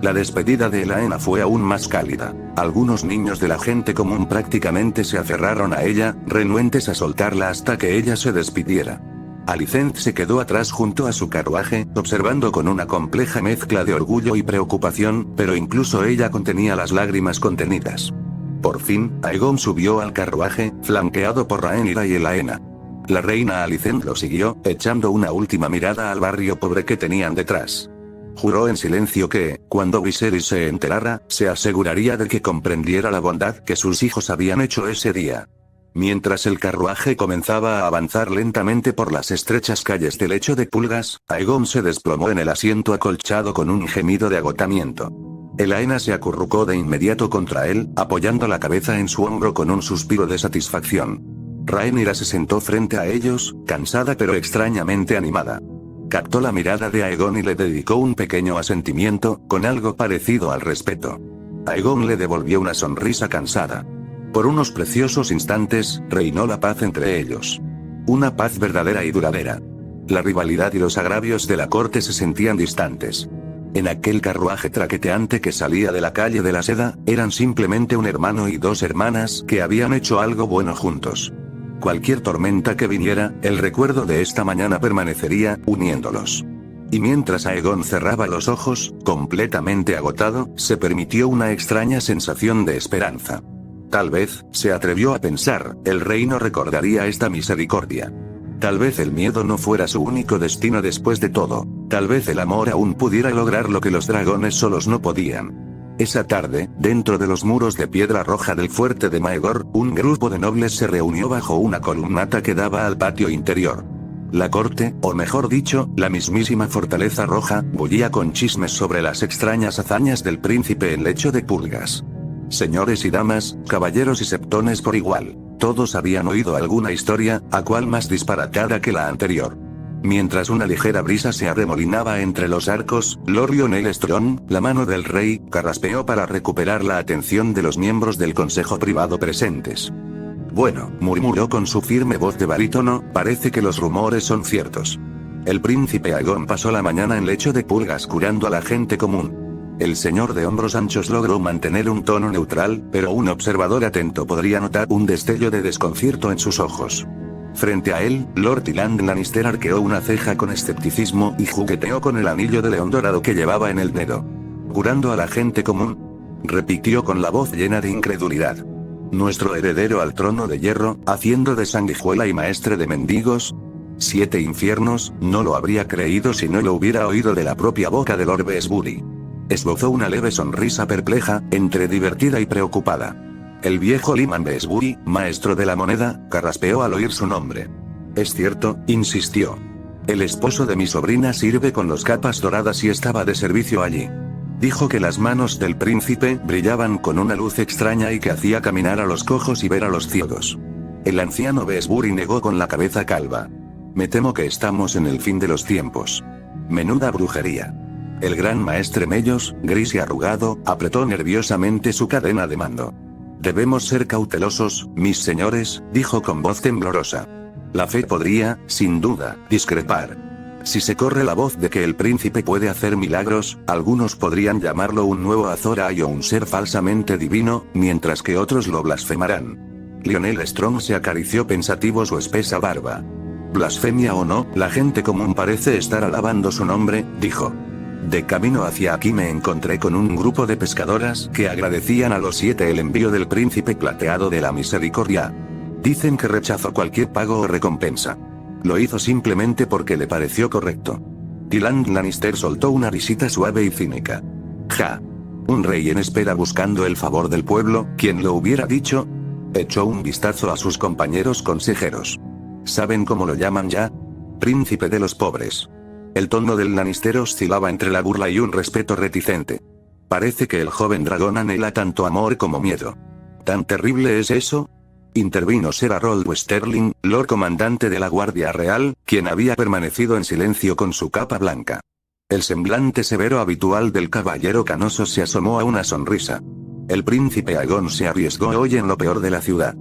La despedida de Elaina fue aún más cálida. Algunos niños de la gente común prácticamente se aferraron a ella, renuentes a soltarla hasta que ella se despidiera. Alicent se quedó atrás junto a su carruaje, observando con una compleja mezcla de orgullo y preocupación, pero incluso ella contenía las lágrimas contenidas. Por fin, Aegon subió al carruaje, flanqueado por Rhaenyra y Elaina. La reina Alicent lo siguió, echando una última mirada al barrio pobre que tenían detrás. Juró en silencio que, cuando Viserys se enterara, se aseguraría de que comprendiera la bondad que sus hijos habían hecho ese día. Mientras el carruaje comenzaba a avanzar lentamente por las estrechas calles del lecho de pulgas, Aegon se desplomó en el asiento acolchado con un gemido de agotamiento. Elaina se acurrucó de inmediato contra él, apoyando la cabeza en su hombro con un suspiro de satisfacción. Rhaenyra se sentó frente a ellos, cansada pero extrañamente animada. Captó la mirada de Aegon y le dedicó un pequeño asentimiento, con algo parecido al respeto. Aegon le devolvió una sonrisa cansada. Por unos preciosos instantes, reinó la paz entre ellos. Una paz verdadera y duradera. La rivalidad y los agravios de la corte se sentían distantes. En aquel carruaje traqueteante que salía de la calle de la Seda, eran simplemente un hermano y dos hermanas que habían hecho algo bueno juntos. Cualquier tormenta que viniera, el recuerdo de esta mañana permanecería, uniéndolos. Y mientras Aegon cerraba los ojos, completamente agotado, se permitió una extraña sensación de esperanza. Tal vez, se atrevió a pensar, el reino recordaría esta misericordia. Tal vez el miedo no fuera su único destino después de todo. Tal vez el amor aún pudiera lograr lo que los dragones solos no podían. Esa tarde, dentro de los muros de piedra roja del fuerte de Maegor, un grupo de nobles se reunió bajo una columnata que daba al patio interior. La corte, o mejor dicho, la mismísima Fortaleza Roja, bullía con chismes sobre las extrañas hazañas del príncipe en lecho de pulgas. Señores y damas, caballeros y septones por igual, todos habían oído alguna historia, a cual más disparatada que la anterior. Mientras una ligera brisa se arremolinaba entre los arcos, Lord Lionel Strong, la mano del rey, carraspeó para recuperar la atención de los miembros del consejo privado presentes. Bueno, murmuró con su firme voz de barítono, parece que los rumores son ciertos. El príncipe Aegon pasó la mañana en lecho de pulgas curando a la gente común. El señor de hombros anchos logró mantener un tono neutral, pero un observador atento podría notar un destello de desconcierto en sus ojos. Frente a él, Lord Tyland Lannister arqueó una ceja con escepticismo y jugueteó con el anillo de león dorado que llevaba en el dedo. ¿Curando a la gente común? Repitió con la voz llena de incredulidad. ¿Nuestro heredero al trono de hierro, haciendo de sanguijuela y maestre de mendigos? 7 infiernos, no lo habría creído si no lo hubiera oído de la propia boca de Lord Besbury. Esbozó una leve sonrisa perpleja, entre divertida y preocupada. El viejo Lyman Besbury, maestro de la moneda, carraspeó al oír su nombre. Es cierto, insistió. El esposo de mi sobrina sirve con los capas doradas y estaba de servicio allí. Dijo que las manos del príncipe brillaban con una luz extraña y que hacía caminar a los cojos y ver a los ciegos. El anciano Besbury negó con la cabeza calva. Me temo que estamos en el fin de los tiempos. Menuda brujería. El gran maestre Mellos, gris y arrugado, apretó nerviosamente su cadena de mando. Debemos ser cautelosos, mis señores, dijo con voz temblorosa. La fe podría, sin duda, discrepar. Si se corre la voz de que el príncipe puede hacer milagros, algunos podrían llamarlo un nuevo Azor Ahai o un ser falsamente divino, mientras que otros lo blasfemarán. Lionel Strong se acarició pensativo su espesa barba. Blasfemia o no, la gente común parece estar alabando su nombre, dijo. De camino hacia aquí me encontré con un grupo de pescadoras que agradecían a los 7 el envío del príncipe plateado de la misericordia. Dicen que rechazó cualquier pago o recompensa. Lo hizo simplemente porque le pareció correcto. Tyrion Lannister soltó una risita suave y cínica. Ja. Un rey en espera buscando el favor del pueblo, ¿quién lo hubiera dicho? Echó un vistazo a sus compañeros consejeros. ¿Saben cómo lo llaman ya? Príncipe de los pobres. El tono del Lannister oscilaba entre la burla y un respeto reticente. Parece que el joven dragón anhela tanto amor como miedo. ¿Tan terrible es eso? Intervino Ser Harold Westerling, Lord Comandante de la Guardia Real, quien había permanecido en silencio con su capa blanca. El semblante severo habitual del caballero canoso se asomó a una sonrisa. El príncipe Aegon se arriesgó hoy en lo peor de la ciudad.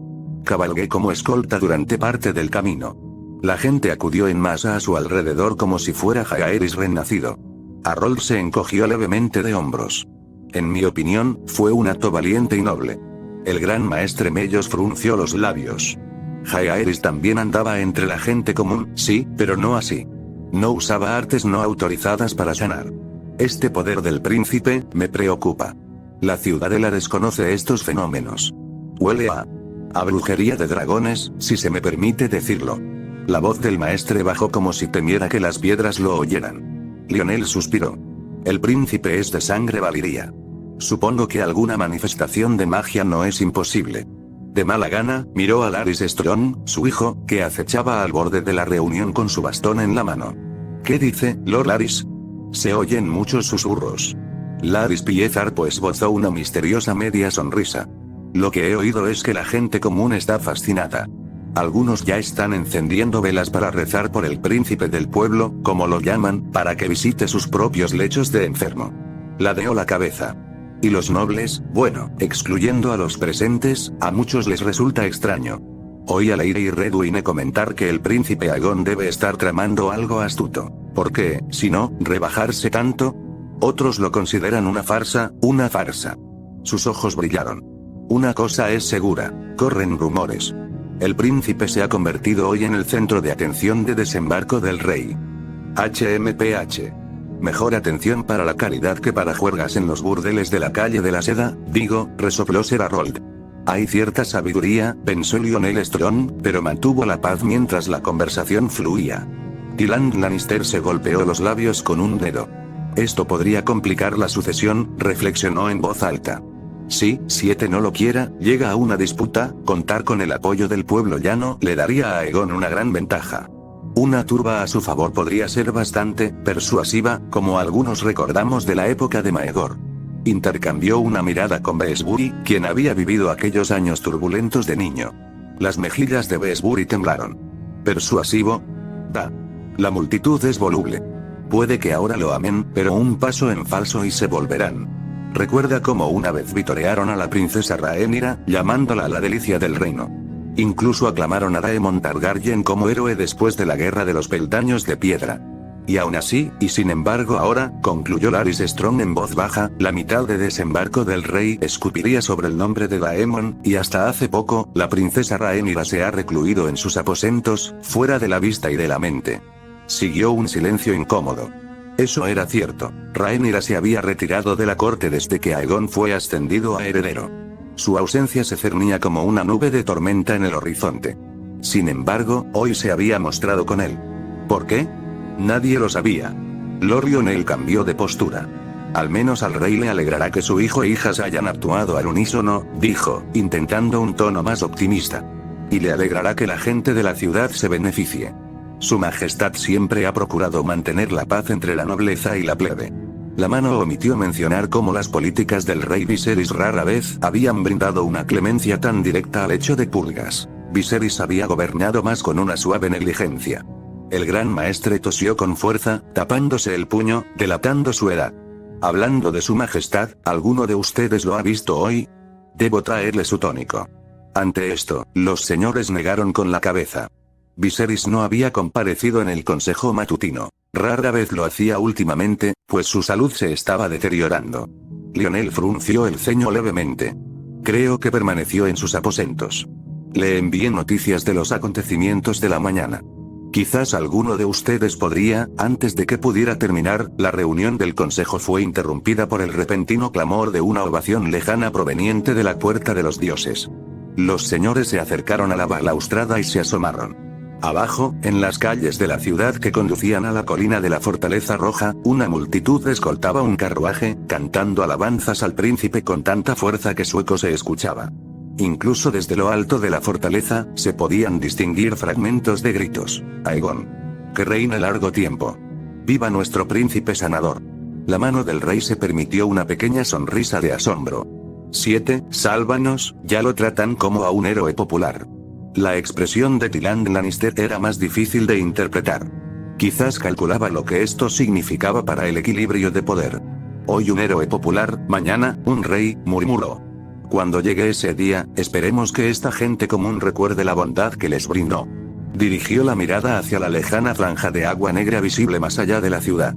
Cabalgué como escolta durante parte del camino. La gente acudió en masa a su alrededor como si fuera Jaehaerys renacido. Harold se encogió levemente de hombros. En mi opinión, fue un acto valiente y noble. El gran maestre Mellos frunció los labios. Jaehaerys también andaba entre la gente común, sí, pero no así. No usaba artes no autorizadas para sanar. Este poder del príncipe, me preocupa. La ciudadela desconoce estos fenómenos. Huele a brujería de dragones, si se me permite decirlo. La voz del maestre bajó como si temiera que las piedras lo oyeran. Lionel suspiró. El príncipe es de sangre valiria. Supongo que alguna manifestación de magia no es imposible. De mala gana, miró a Larys Strong, su hijo, que acechaba al borde de la reunión con su bastón en la mano. ¿Qué dice, Lord Larys? Se oyen muchos susurros. Larys Piezarpo esbozó una misteriosa media sonrisa. Lo que he oído es que la gente común está fascinada. Algunos ya están encendiendo velas para rezar por el príncipe del pueblo, como lo llaman, para que visite sus propios lechos de enfermo. Ladeó la cabeza. Y los nobles, bueno, excluyendo a los presentes, a muchos les resulta extraño. Oí a Lady Redwine comentar que el príncipe Aegon debe estar tramando algo astuto. ¿Por qué, si no, rebajarse tanto? Otros lo consideran una farsa, una farsa. Sus ojos brillaron. Una cosa es segura, corren rumores. El príncipe se ha convertido hoy en el centro de atención de desembarco del rey. HMPH. Mejor atención para la caridad que para juergas en los burdeles de la calle de la seda, digo, resopló Ser Harold. Hay cierta sabiduría, pensó Lionel Strong, pero mantuvo la paz mientras la conversación fluía. Tyrion Lannister se golpeó los labios con un dedo. Esto podría complicar la sucesión, reflexionó en voz alta. Si 7 no lo quiera, llega a una disputa, contar con el apoyo del pueblo llano le daría a Aegon una gran ventaja. Una turba a su favor podría ser bastante persuasiva, como algunos recordamos de la época de Maegor. Intercambió una mirada con Beesbury, quien había vivido aquellos años turbulentos de niño. Las mejillas de Beesbury temblaron. ¿Persuasivo? Da. La multitud es voluble. Puede que ahora lo amen, pero un paso en falso y se volverán. Recuerda cómo una vez vitorearon a la princesa Rhaenyra, llamándola la delicia del reino. Incluso aclamaron a Daemon Targaryen como héroe después de la guerra de los peldaños de piedra. Y aún así, y sin embargo ahora, concluyó Larys Strong en voz baja, la mitad de desembarco del rey escupiría sobre el nombre de Daemon, y hasta hace poco, la princesa Rhaenyra se ha recluido en sus aposentos, fuera de la vista y de la mente. Siguió un silencio incómodo. Eso era cierto, Rhaenyra se había retirado de la corte desde que Aegon fue ascendido a heredero. Su ausencia se cernía como una nube de tormenta en el horizonte. Sin embargo, hoy se había mostrado con él. ¿Por qué? Nadie lo sabía. Lord Lionel cambió de postura. Al menos al rey le alegrará que su hijo e hijas hayan actuado al unísono, dijo, intentando un tono más optimista. Y le alegrará que la gente de la ciudad se beneficie. Su majestad siempre ha procurado mantener la paz entre la nobleza y la plebe. La mano omitió mencionar cómo las políticas del rey Viserys rara vez habían brindado una clemencia tan directa al hecho de purgas. Viserys había gobernado más con una suave negligencia. El gran maestre tosió con fuerza, tapándose el puño, delatando su edad. Hablando de su majestad, ¿alguno de ustedes lo ha visto hoy? Debo traerle su tónico. Ante esto, los señores negaron con la cabeza. Viserys no había comparecido en el consejo matutino. Rara vez lo hacía últimamente, pues su salud se estaba deteriorando. Lionel frunció el ceño levemente. Creo que permaneció en sus aposentos. Le envié noticias de los acontecimientos de la mañana. Quizás alguno de ustedes podría, antes de que pudiera terminar, la reunión del consejo fue interrumpida por el repentino clamor de una ovación lejana proveniente de la puerta de los dioses. Los señores se acercaron a la balaustrada y se asomaron. Abajo, en las calles de la ciudad que conducían a la colina de la Fortaleza Roja, una multitud escoltaba un carruaje, cantando alabanzas al príncipe con tanta fuerza que su eco se escuchaba. Incluso desde lo alto de la fortaleza, se podían distinguir fragmentos de gritos. Aegon. Que reine largo tiempo. Viva nuestro príncipe sanador. La mano del rey se permitió una pequeña sonrisa de asombro. 7. Sálvanos, ya lo tratan como a un héroe popular. La expresión de Tyland Lannister era más difícil de interpretar. Quizás calculaba lo que esto significaba para el equilibrio de poder. Hoy un héroe popular, mañana, un rey, murmuró. Cuando llegue ese día, esperemos que esta gente común recuerde la bondad que les brindó. Dirigió la mirada hacia la lejana franja de agua negra visible más allá de la ciudad.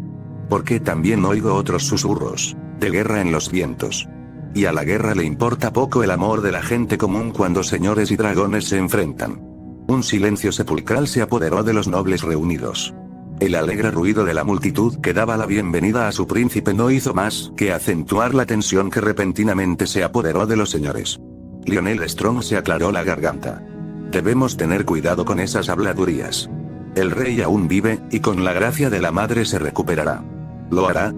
Porque también oigo otros susurros, de guerra en los vientos. Y a la guerra le importa poco el amor de la gente común cuando señores y dragones se enfrentan. Un silencio sepulcral se apoderó de los nobles reunidos. El alegre ruido de la multitud que daba la bienvenida a su príncipe no hizo más que acentuar la tensión que repentinamente se apoderó de los señores. Lionel Strong se aclaró la garganta. Debemos tener cuidado con esas habladurías. El rey aún vive, y con la gracia de la madre se recuperará. ¿Lo hará?,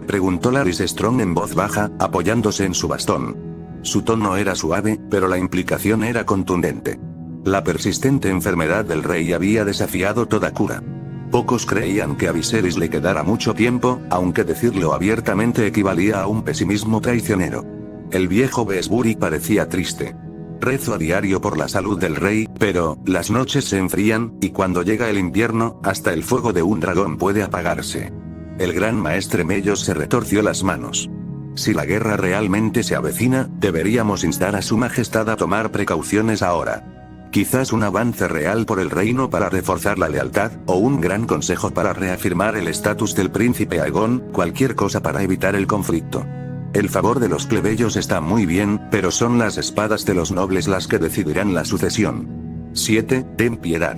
preguntó Larys Strong en voz baja, apoyándose en su bastón. Su tono era suave, pero la implicación era contundente. La persistente enfermedad del rey había desafiado toda cura. Pocos creían que a Viserys le quedara mucho tiempo, aunque decirlo abiertamente equivalía a un pesimismo traicionero. El viejo Besbury parecía triste. Rezo a diario por la salud del rey, pero las noches se enfrían, y cuando llega el invierno, hasta el fuego de un dragón puede apagarse. El gran maestre Mellos se retorció las manos. Si la guerra realmente se avecina, deberíamos instar a su majestad a tomar precauciones ahora. Quizás un avance real por el reino para reforzar la lealtad, o un gran consejo para reafirmar el estatus del príncipe Aegon, cualquier cosa para evitar el conflicto. El favor de los plebeyos está muy bien, pero son las espadas de los nobles las que decidirán la sucesión. 7. Ten piedad.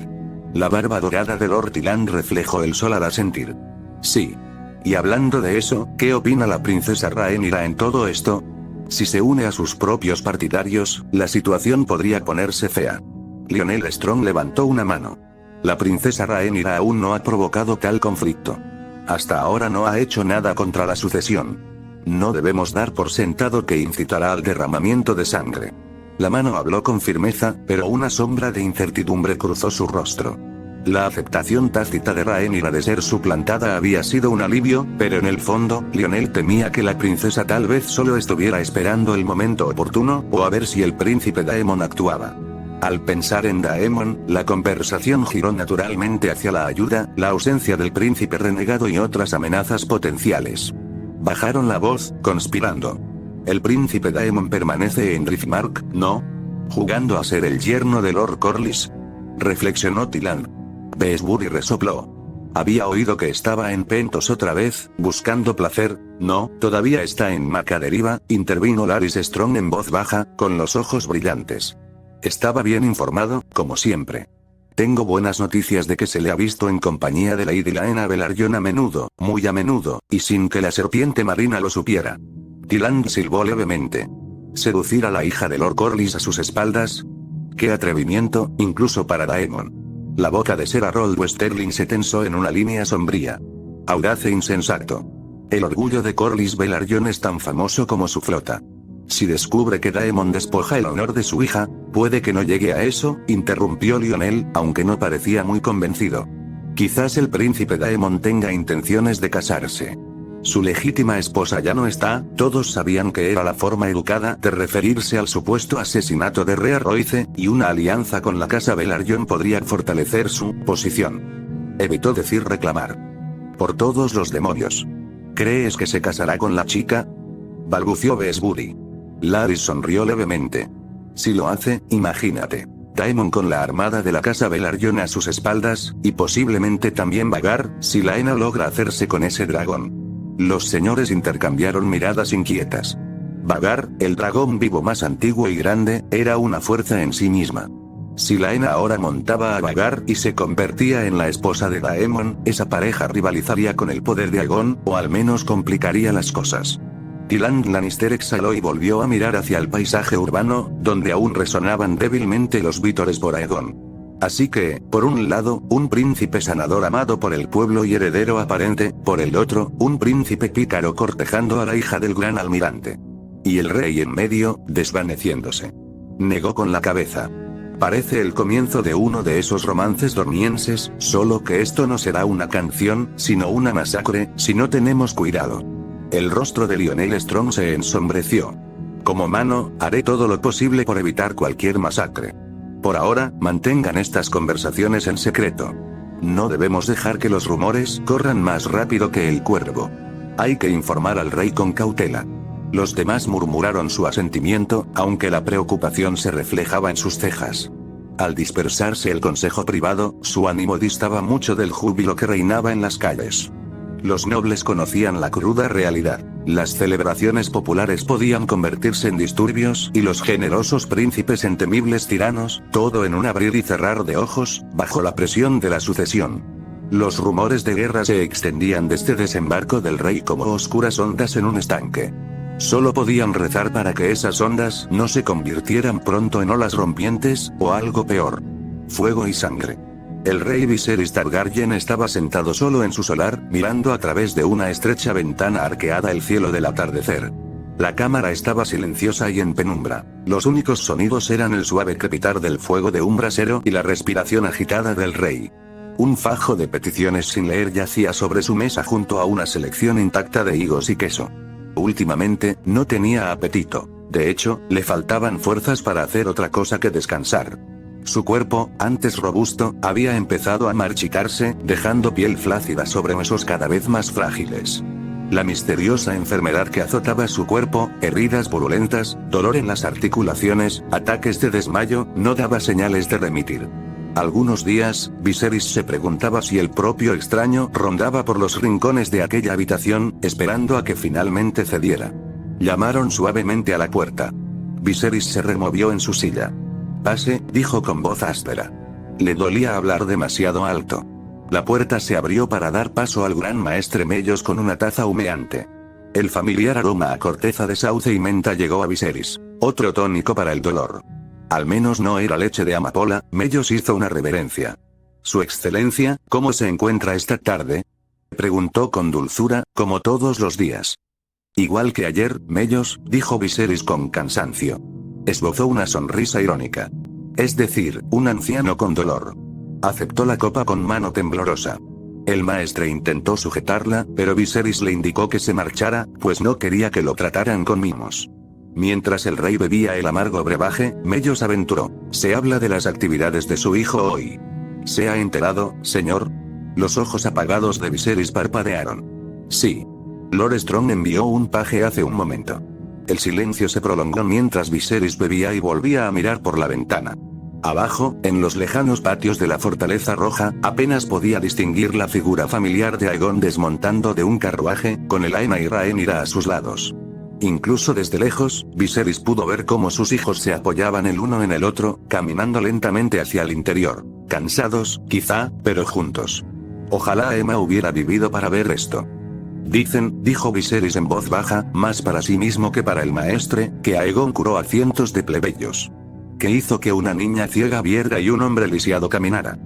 La barba dorada de Lord Tyland reflejó el sol al asentir. Sí. Y hablando de eso, ¿qué opina la princesa Rhaenyra en todo esto? Si se une a sus propios partidarios, la situación podría ponerse fea. Lionel Strong levantó una mano. La princesa Rhaenyra aún no ha provocado tal conflicto. Hasta ahora no ha hecho nada contra la sucesión. No debemos dar por sentado que incitará al derramamiento de sangre. La mano habló con firmeza, pero una sombra de incertidumbre cruzó su rostro. La aceptación tácita de Rhaenyra de ser suplantada había sido un alivio, pero en el fondo, Lionel temía que la princesa tal vez solo estuviera esperando el momento oportuno, o a ver si el príncipe Daemon actuaba. Al pensar en Daemon, la conversación giró naturalmente hacia la ayuda, la ausencia del príncipe renegado y otras amenazas potenciales. Bajaron la voz, conspirando. El príncipe Daemon permanece en Riftmark, ¿no? Jugando a ser el yerno de Lord Corlys. Reflexionó Tyland. Besbury resopló. Había oído que estaba en Pentos otra vez, buscando placer. No, todavía está en Macaderiva, intervino Larys Strong en voz baja, con los ojos brillantes. Estaba bien informado, como siempre. Tengo buenas noticias de que se le ha visto en compañía de Lady Laena Velaryon a menudo, muy a menudo, y sin que la serpiente marina lo supiera. Tyland silbó levemente. ¿Seducir a la hija de Lord Corlys a sus espaldas? ¡Qué atrevimiento, incluso para Daemon! La boca de Ser Harold Westerling se tensó en una línea sombría. Audaz e insensato. El orgullo de Corlys Velaryon es tan famoso como su flota. Si descubre que Daemon despoja el honor de su hija, puede que no llegue a eso, interrumpió Lionel, aunque no parecía muy convencido. Quizás el príncipe Daemon tenga intenciones de casarse. Su legítima esposa ya no está, todos sabían que era la forma educada de referirse al supuesto asesinato de Rhea Royce, y una alianza con la casa Velaryon podría fortalecer su posición. Evitó decir reclamar. Por todos los demonios. ¿Crees que se casará con la chica?, balbució Besbury. Larys sonrió levemente. Si lo hace, imagínate. Daemon con la armada de la casa Velaryon a sus espaldas, y posiblemente también Vhagar, si Laena logra hacerse con ese dragón. Los señores intercambiaron miradas inquietas. Vhagar, el dragón vivo más antiguo y grande, era una fuerza en sí misma. Si Laena ahora montaba a Vhagar y se convertía en la esposa de Daemon, esa pareja rivalizaría con el poder de Aegon, o al menos complicaría las cosas. Tyrion Lannister exhaló y volvió a mirar hacia el paisaje urbano, donde aún resonaban débilmente los vítores por Aegon. Así que, por un lado, un príncipe sanador amado por el pueblo y heredero aparente, por el otro, un príncipe pícaro cortejando a la hija del gran almirante. Y el rey en medio, desvaneciéndose. Negó con la cabeza. Parece el comienzo de uno de esos romances dormienses, solo que esto no será una canción, sino una masacre, si no tenemos cuidado. El rostro de Lyonel Strong se ensombreció. Como mano, haré todo lo posible por evitar cualquier masacre. Por ahora, mantengan estas conversaciones en secreto. No debemos dejar que los rumores corran más rápido que el cuervo. Hay que informar al rey con cautela. Los demás murmuraron su asentimiento, aunque la preocupación se reflejaba en sus cejas. Al dispersarse el consejo privado, su ánimo distaba mucho del júbilo que reinaba en las calles. Los nobles conocían la cruda realidad. Las celebraciones populares podían convertirse en disturbios y los generosos príncipes en temibles tiranos, todo en un abrir y cerrar de ojos, bajo la presión de la sucesión. Los rumores de guerra se extendían desde desembarco del rey como oscuras ondas en un estanque. Solo podían rezar para que esas ondas no se convirtieran pronto en olas rompientes, o algo peor. Fuego y sangre. El rey Viserys Targaryen estaba sentado solo en su solar, mirando a través de una estrecha ventana arqueada el cielo del atardecer. La cámara estaba silenciosa y en penumbra. Los únicos sonidos eran el suave crepitar del fuego de un brasero y la respiración agitada del rey. Un fajo de peticiones sin leer yacía sobre su mesa junto a una selección intacta de higos y queso. Últimamente, no tenía apetito. De hecho, le faltaban fuerzas para hacer otra cosa que descansar. Su cuerpo, antes robusto, había empezado a marchitarse, dejando piel flácida sobre huesos cada vez más frágiles. La misteriosa enfermedad que azotaba su cuerpo, heridas purulentas, dolor en las articulaciones, ataques de desmayo, no daba señales de remitir. Algunos días, Viserys se preguntaba si el propio extraño rondaba por los rincones de aquella habitación, esperando a que finalmente cediera. Llamaron suavemente a la puerta. Viserys se removió en su silla. «Pase», dijo con voz áspera. Le dolía hablar demasiado alto. La puerta se abrió para dar paso al gran maestre Mellos con una taza humeante. El familiar aroma a corteza de sauce y menta llegó a Viserys. Otro tónico para el dolor. Al menos no era leche de amapola. Mellos hizo una reverencia. «Su excelencia, ¿cómo se encuentra esta tarde?», preguntó con dulzura, como todos los días. «Igual que ayer, Mellos», dijo Viserys con cansancio. Esbozó una sonrisa irónica. «Es decir, un anciano con dolor». Aceptó la copa con mano temblorosa. El maestre intentó sujetarla, pero Viserys le indicó que se marchara, pues no quería que lo trataran con mimos. Mientras el rey bebía el amargo brebaje, Mellos aventuró: «¿Se habla de las actividades de su hijo hoy?». «¿Se ha enterado, señor?». Los ojos apagados de Viserys parpadearon. «Sí. Lord Strong envió un paje hace un momento». El silencio se prolongó mientras Viserys bebía y volvía a mirar por la ventana. Abajo, en los lejanos patios de la Fortaleza Roja, apenas podía distinguir la figura familiar de Aegon desmontando de un carruaje, con Elaena y Rhaenyra a sus lados. Incluso desde lejos, Viserys pudo ver cómo sus hijos se apoyaban el uno en el otro, caminando lentamente hacia el interior. Cansados, quizá, pero juntos. Ojalá Aemma hubiera vivido para ver esto. «Dicen», dijo Viserys en voz baja, más para sí mismo que para el maestre, que Aegon curó a cientos de plebeyos. Que hizo que una niña ciega viera y un hombre lisiado caminara.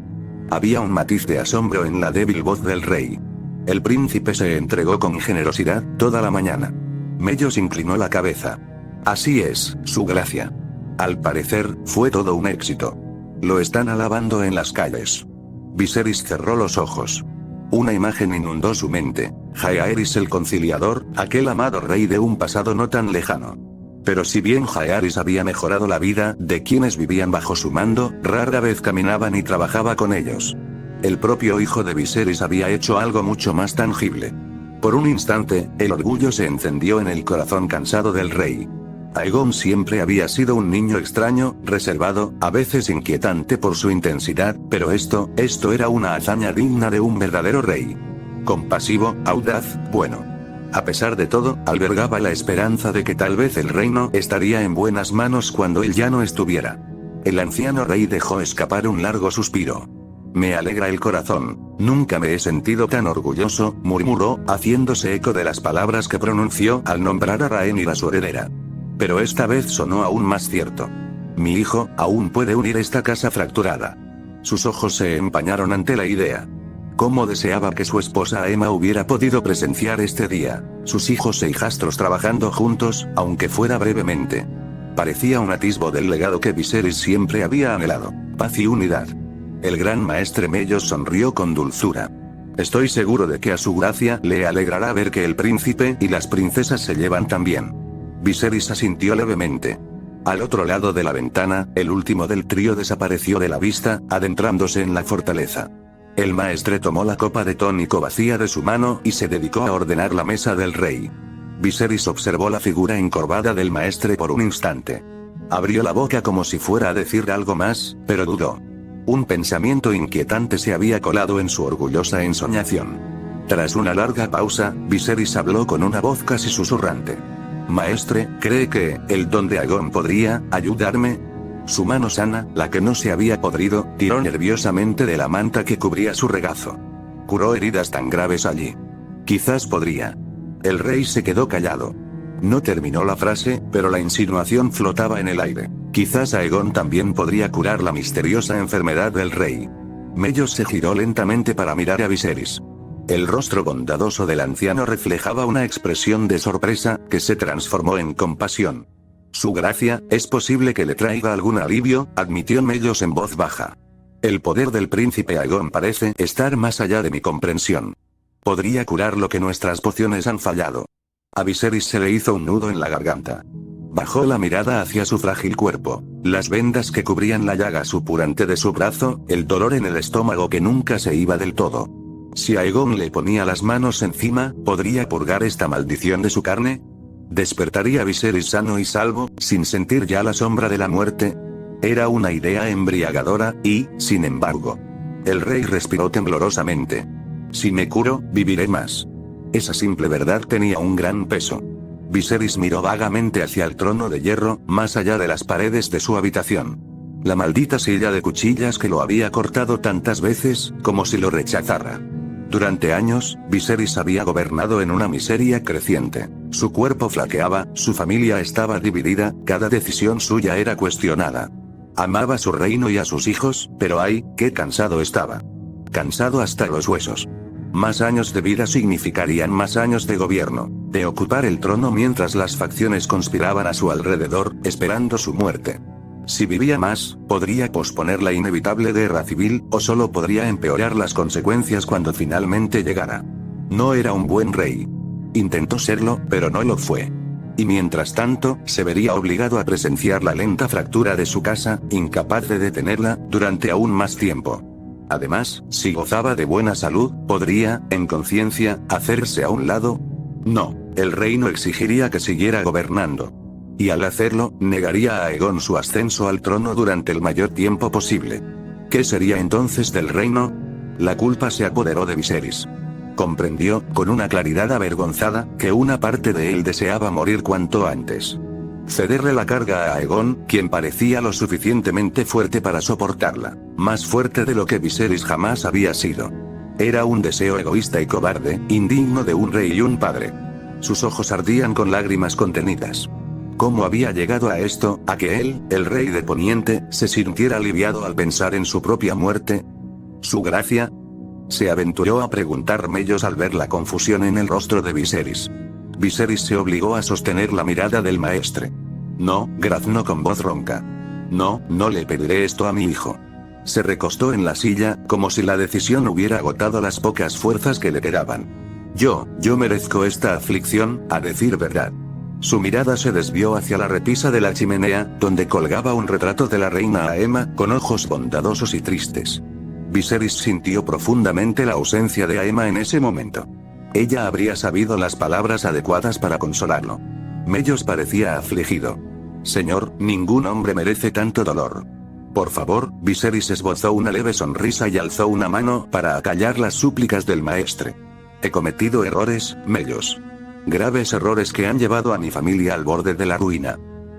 Había un matiz de asombro en la débil voz del rey. El príncipe se entregó con generosidad, toda la mañana. Mellos inclinó la cabeza. «Así es, su gracia. Al parecer, fue todo un éxito. Lo están alabando en las calles». Viserys cerró los ojos. Una imagen inundó su mente. Jaehaerys el conciliador, aquel amado rey de un pasado no tan lejano. Pero si bien Jaehaerys había mejorado la vida de quienes vivían bajo su mando, rara vez caminaban y trabajaba con ellos. El propio hijo de Viserys había hecho algo mucho más tangible. Por un instante, el orgullo se encendió en el corazón cansado del rey. Aegon siempre había sido un niño extraño, reservado, a veces inquietante por su intensidad, pero esto era una hazaña digna de un verdadero rey. Compasivo, audaz, bueno. A pesar de todo, albergaba la esperanza de que tal vez el reino estaría en buenas manos cuando él ya no estuviera. El anciano rey dejó escapar un largo suspiro. Me alegra el corazón. Nunca me he sentido tan orgulloso, murmuró, haciéndose eco de las palabras que pronunció al nombrar a Rhaenyra su heredera. Pero esta vez sonó aún más cierto. Mi hijo aún puede unir esta casa fracturada. Sus ojos se empañaron ante la idea. Cómo deseaba que su esposa Aemma hubiera podido presenciar este día, sus hijos e hijastros trabajando juntos, aunque fuera brevemente. Parecía un atisbo del legado que Viserys siempre había anhelado: paz y unidad. El gran maestre Mellos sonrió con dulzura. Estoy seguro de que a su gracia le alegrará ver que el príncipe y las princesas se llevan tan bien. Viserys asintió levemente. Al otro lado de la ventana, el último del trío desapareció de la vista, adentrándose en la fortaleza. El maestre tomó la copa de tónico vacía de su mano y se dedicó a ordenar la mesa del rey. Viserys observó la figura encorvada del maestre por un instante. Abrió la boca como si fuera a decir algo más, pero dudó. Un pensamiento inquietante se había colado en su orgullosa ensoñación. Tras una larga pausa, Viserys habló con una voz casi susurrante. Maestre, ¿cree que el don de Aegon podría ayudarme? Su mano sana, la que no se había podrido, tiró nerviosamente de la manta que cubría su regazo. Curó heridas tan graves allí. Quizás podría. El rey se quedó callado. No terminó la frase, pero la insinuación flotaba en el aire. Quizás Aegon también podría curar la misteriosa enfermedad del rey. Mellos se giró lentamente para mirar a Viserys. El rostro bondadoso del anciano reflejaba una expresión de sorpresa, que se transformó en compasión. Su gracia, es posible que le traiga algún alivio, admitió Mellos en voz baja. El poder del príncipe Aegon parece estar más allá de mi comprensión. Podría curar lo que nuestras pociones han fallado. A Viserys se le hizo un nudo en la garganta. Bajó la mirada hacia su frágil cuerpo, las vendas que cubrían la llaga supurante de su brazo, el dolor en el estómago que nunca se iba del todo. Si Aegon le ponía las manos encima, ¿podría purgar esta maldición de su carne? ¿Despertaría Viserys sano y salvo, sin sentir ya la sombra de la muerte? Era una idea embriagadora, y, sin embargo, el rey respiró temblorosamente. Si me curo, viviré más. Esa simple verdad tenía un gran peso. Viserys miró vagamente hacia el trono de hierro, más allá de las paredes de su habitación. La maldita silla de cuchillas que lo había cortado tantas veces, como si lo rechazara. Durante años, Viserys había gobernado en una miseria creciente. Su cuerpo flaqueaba, su familia estaba dividida, cada decisión suya era cuestionada. Amaba su reino y a sus hijos, pero ¡ay, qué cansado estaba! Cansado hasta los huesos. Más años de vida significarían más años de gobierno, de ocupar el trono mientras las facciones conspiraban a su alrededor, esperando su muerte. Si vivía más, podría posponer la inevitable guerra civil, o solo podría empeorar las consecuencias cuando finalmente llegara. No era un buen rey. Intentó serlo, pero no lo fue. Y mientras tanto, se vería obligado a presenciar la lenta fractura de su casa, incapaz de detenerla, durante aún más tiempo. Además, si gozaba de buena salud, podría, en conciencia, hacerse a un lado. No, el reino exigiría que siguiera gobernando. Y al hacerlo, negaría a Aegon su ascenso al trono durante el mayor tiempo posible. ¿Qué sería entonces del reino? La culpa se apoderó de Viserys. Comprendió, con una claridad avergonzada, que una parte de él deseaba morir cuanto antes. Cederle la carga a Aegon, quien parecía lo suficientemente fuerte para soportarla, más fuerte de lo que Viserys jamás había sido. Era un deseo egoísta y cobarde, indigno de un rey y un padre. Sus ojos ardían con lágrimas contenidas. ¿Cómo había llegado a esto, a que él, el rey de Poniente, se sintiera aliviado al pensar en su propia muerte? ¿Su gracia? Se aventuró a preguntar Mellos al ver la confusión en el rostro de Viserys. Viserys se obligó a sostener la mirada del maestre. No, graznó con voz ronca. No, no le pediré esto a mi hijo. Se recostó en la silla, como si la decisión hubiera agotado las pocas fuerzas que le quedaban. Yo merezco esta aflicción, a decir verdad. Su mirada se desvió hacia la repisa de la chimenea, donde colgaba un retrato de la reina Aemma, con ojos bondadosos y tristes. Viserys sintió profundamente la ausencia de Aemma en ese momento. Ella habría sabido las palabras adecuadas para consolarlo. Mellos parecía afligido. Señor, ningún hombre merece tanto dolor. Por favor, Viserys esbozó una leve sonrisa y alzó una mano para acallar las súplicas del maestre. He cometido errores, Mellos. Graves errores que han llevado a mi familia al borde de la ruina.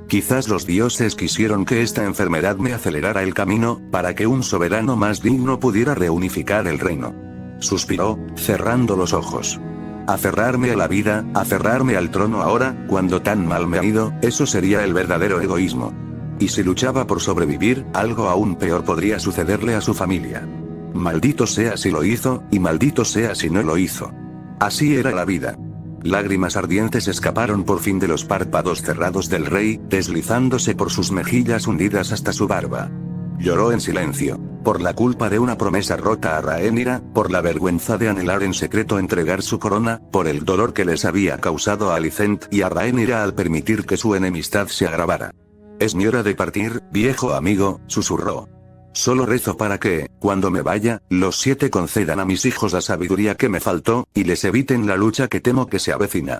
Quizás los dioses quisieron que esta enfermedad me acelerara el camino, para que un soberano más digno pudiera reunificar el reino. Suspiró, cerrando los ojos. Aferrarme a la vida, aferrarme al trono ahora, cuando tan mal me ha ido, eso sería el verdadero egoísmo. Y si luchaba por sobrevivir, algo aún peor podría sucederle a su familia. Maldito sea si lo hizo, y maldito sea si no lo hizo. Así era la vida. Lágrimas ardientes escaparon por fin de los párpados cerrados del rey, deslizándose por sus mejillas hundidas hasta su barba. Lloró en silencio, por la culpa de una promesa rota a Rhaenyra, por la vergüenza de anhelar en secreto entregar su corona, por el dolor que les había causado a Alicent y a Rhaenyra al permitir que su enemistad se agravara. «Es mi hora de partir, viejo amigo», susurró. «Solo rezo para que, cuando me vaya, los 7 concedan a mis hijos la sabiduría que me faltó, y les eviten la lucha que temo que se avecina».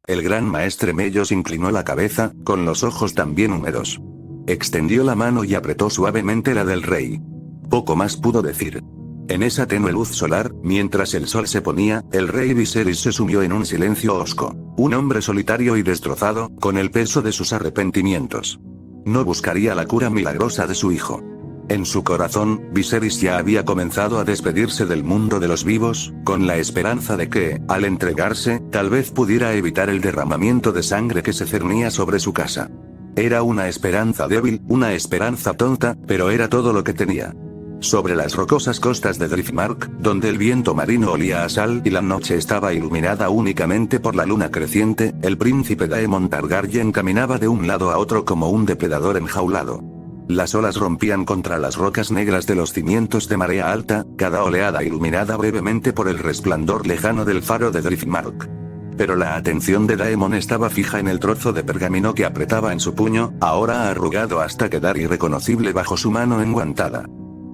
El gran maestre Mellos inclinó la cabeza, con los ojos también húmedos. Extendió la mano y apretó suavemente la del rey. Poco más pudo decir. En esa tenue luz solar, mientras el sol se ponía, el rey Viserys se sumió en un silencio hosco. Un hombre solitario y destrozado, con el peso de sus arrepentimientos. No buscaría la cura milagrosa de su hijo. En su corazón, Viserys ya había comenzado a despedirse del mundo de los vivos, con la esperanza de que, al entregarse, tal vez pudiera evitar el derramamiento de sangre que se cernía sobre su casa. Era una esperanza débil, una esperanza tonta, pero era todo lo que tenía. Sobre las rocosas costas de Driftmark, donde el viento marino olía a sal y la noche estaba iluminada únicamente por la luna creciente, el príncipe Daemon Targaryen caminaba de un lado a otro como un depredador enjaulado. Las olas rompían contra las rocas negras de los cimientos de marea alta, cada oleada iluminada brevemente por el resplandor lejano del faro de Driftmark. Pero la atención de Daemon estaba fija en el trozo de pergamino que apretaba en su puño, ahora arrugado hasta quedar irreconocible bajo su mano enguantada.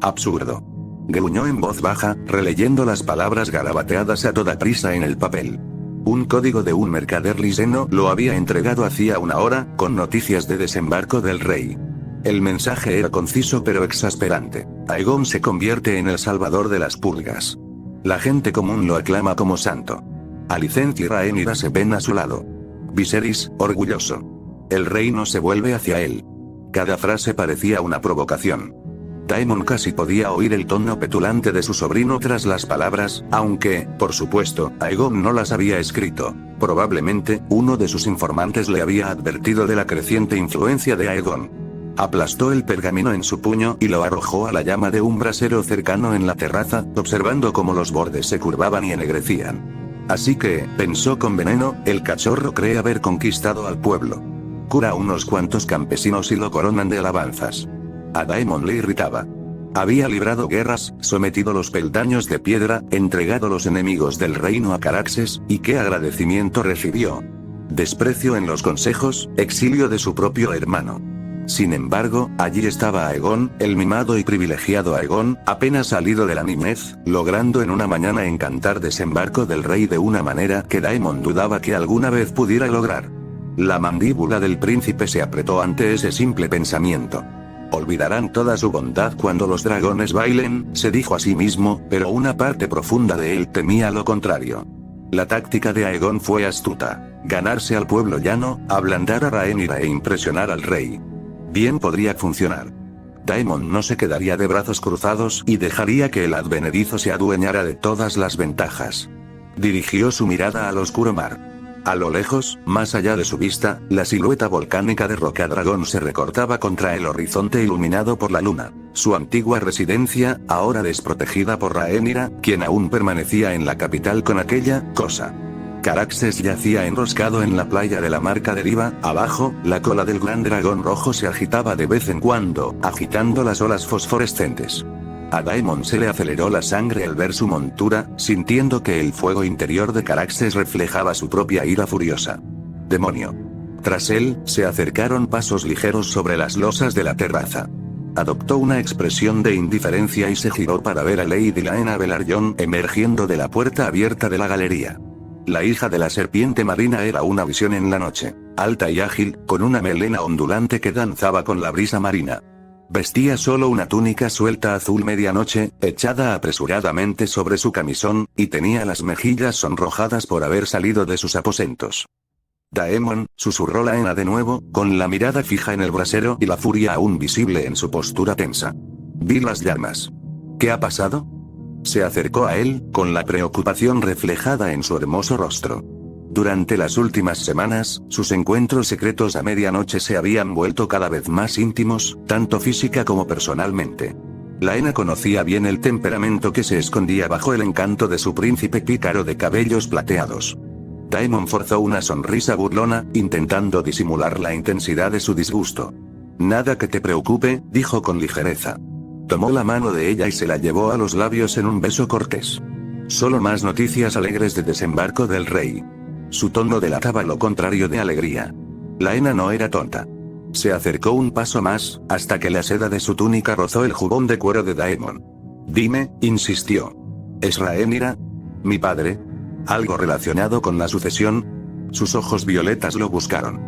Absurdo. Gruñó en voz baja, releyendo las palabras garabateadas a toda prisa en el papel. Un código de un mercader liseno lo había entregado hacía una hora, con noticias de desembarco del rey. El mensaje era conciso pero exasperante. Aegon se convierte en el salvador de las pulgas. La gente común lo aclama como santo. Alicent y Rhaenyra se ven a su lado. Viserys, orgulloso. El reino se vuelve hacia él. Cada frase parecía una provocación. Daemon casi podía oír el tono petulante de su sobrino tras las palabras, aunque, por supuesto, Aegon no las había escrito. Probablemente, uno de sus informantes le había advertido de la creciente influencia de Aegon. Aplastó el pergamino en su puño y lo arrojó a la llama de un brasero cercano en la terraza, observando cómo los bordes se curvaban y ennegrecían. Así que, pensó con veneno, el cachorro cree haber conquistado al pueblo. Cura a unos cuantos campesinos y lo coronan de alabanzas. A Daemon le irritaba. Había librado guerras, sometido los peldaños de piedra, entregado los enemigos del reino a Caraxes, y qué agradecimiento recibió. Desprecio en los consejos, exilio de su propio hermano. Sin embargo, allí estaba Aegon, el mimado y privilegiado Aegon, apenas salido de la niñez, logrando en una mañana encantar desembarco del rey de una manera que Daemon dudaba que alguna vez pudiera lograr. La mandíbula del príncipe se apretó ante ese simple pensamiento. Olvidarán toda su bondad cuando los dragones bailen, se dijo a sí mismo, pero una parte profunda de él temía lo contrario. La táctica de Aegon fue astuta. Ganarse al pueblo llano, ablandar a Rhaenyra e impresionar al rey. Bien podría funcionar. Daemon no se quedaría de brazos cruzados y dejaría que el advenedizo se adueñara de todas las ventajas. Dirigió su mirada al oscuro mar. A lo lejos, más allá de su vista, la silueta volcánica de Rocadragón se recortaba contra el horizonte iluminado por la luna. Su antigua residencia, ahora desprotegida por Rhaenyra, quien aún permanecía en la capital con aquella cosa. Caraxes yacía enroscado en la playa de la Marca Deriva, abajo, la cola del gran dragón rojo se agitaba de vez en cuando, agitando las olas fosforescentes. A Daemon se le aceleró la sangre al ver su montura, sintiendo que el fuego interior de Caraxes reflejaba su propia ira furiosa. ¡Demonio! Tras él, se acercaron pasos ligeros sobre las losas de la terraza. Adoptó una expresión de indiferencia y se giró para ver a Lady Laena Velaryon emergiendo de la puerta abierta de la galería. La hija de la serpiente marina era una visión en la noche, alta y ágil, con una melena ondulante que danzaba con la brisa marina. Vestía solo una túnica suelta azul medianoche, echada apresuradamente sobre su camisón, y tenía las mejillas sonrojadas por haber salido de sus aposentos. Daemon, susurró Laena de nuevo, con la mirada fija en el brasero y la furia aún visible en su postura tensa. Vi las llamas. ¿Qué ha pasado? Se acercó a él, con la preocupación reflejada en su hermoso rostro. Durante las últimas semanas, sus encuentros secretos a medianoche se habían vuelto cada vez más íntimos, tanto física como personalmente. Laena conocía bien el temperamento que se escondía bajo el encanto de su príncipe pícaro de cabellos plateados. Daemon forzó una sonrisa burlona, intentando disimular la intensidad de su disgusto. Nada que te preocupe, dijo con ligereza. Tomó la mano de ella y se la llevó a los labios en un beso cortés. Solo más noticias alegres de desembarco del rey. Su tono delataba lo contrario de alegría. Laena no era tonta. Se acercó un paso más, hasta que la seda de su túnica rozó el jubón de cuero de Daemon. Dime, insistió. ¿Es Rhaenyra? ¿Mi padre? ¿Algo relacionado con la sucesión? Sus ojos violetas lo buscaron.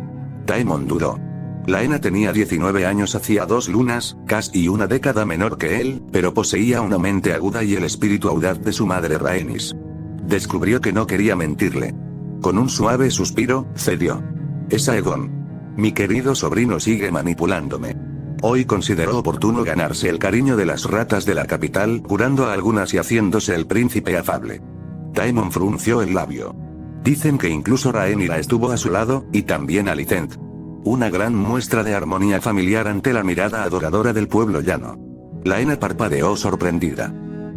Daemon dudó. Laena tenía 19 años hacía 2 lunas, casi una década menor que él, pero poseía una mente aguda y el espíritu audaz de su madre Rhaenys. Descubrió que no quería mentirle. Con un suave suspiro, cedió. Es Aegon. Mi querido sobrino sigue manipulándome. Hoy consideró oportuno ganarse el cariño de las ratas de la capital, curando a algunas y haciéndose el príncipe afable. Daemon frunció el labio. Dicen que incluso Rhaenyra estuvo a su lado, y también Alicent. Una gran muestra de armonía familiar ante la mirada adoradora del pueblo llano. Laena parpadeó sorprendida.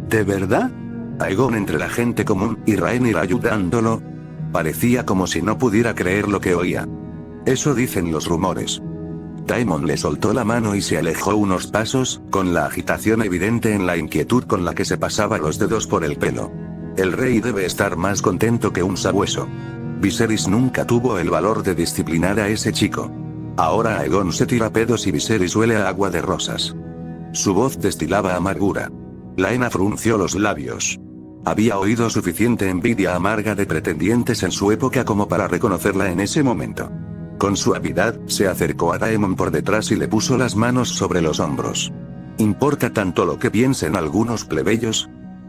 ¿De verdad? Aegon entre la gente común, y Rhaenyra ayudándolo. Parecía como si no pudiera creer lo que oía. Eso dicen los rumores. Daemon le soltó la mano y se alejó unos pasos, con la agitación evidente en la inquietud con la que se pasaba los dedos por el pelo. El rey debe estar más contento que un sabueso. Viserys nunca tuvo el valor de disciplinar a ese chico. Ahora Aegon se tira pedos y Viserys huele a agua de rosas. Su voz destilaba amargura. Laena frunció los labios. Había oído suficiente envidia amarga de pretendientes en su época como para reconocerla en ese momento. Con suavidad, se acercó a Daemon por detrás y le puso las manos sobre los hombros. ¿Importa tanto lo que piensen algunos plebeyos?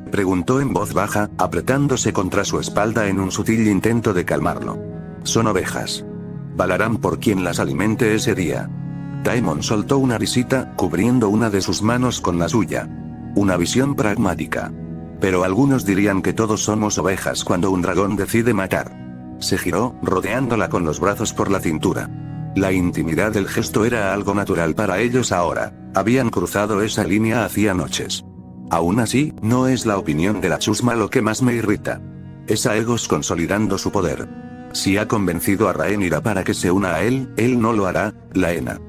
Preguntó en voz baja, apretándose contra su espalda en un sutil intento de calmarlo. Son ovejas. Valarán por quien las alimente ese día. Daemon soltó una risita, cubriendo una de sus manos con la suya. Una visión pragmática. Pero algunos dirían que todos somos ovejas cuando un dragón decide matar. Se giró, rodeándola con los brazos por la cintura. La intimidad del gesto era algo natural para ellos ahora. Habían cruzado esa línea hacía noches. Aún así, no es la opinión de la chusma lo que más me irrita. Es Aegos consolidando su poder. Si ha convencido a Rhaenyra para que se una a él no lo hará, Laena.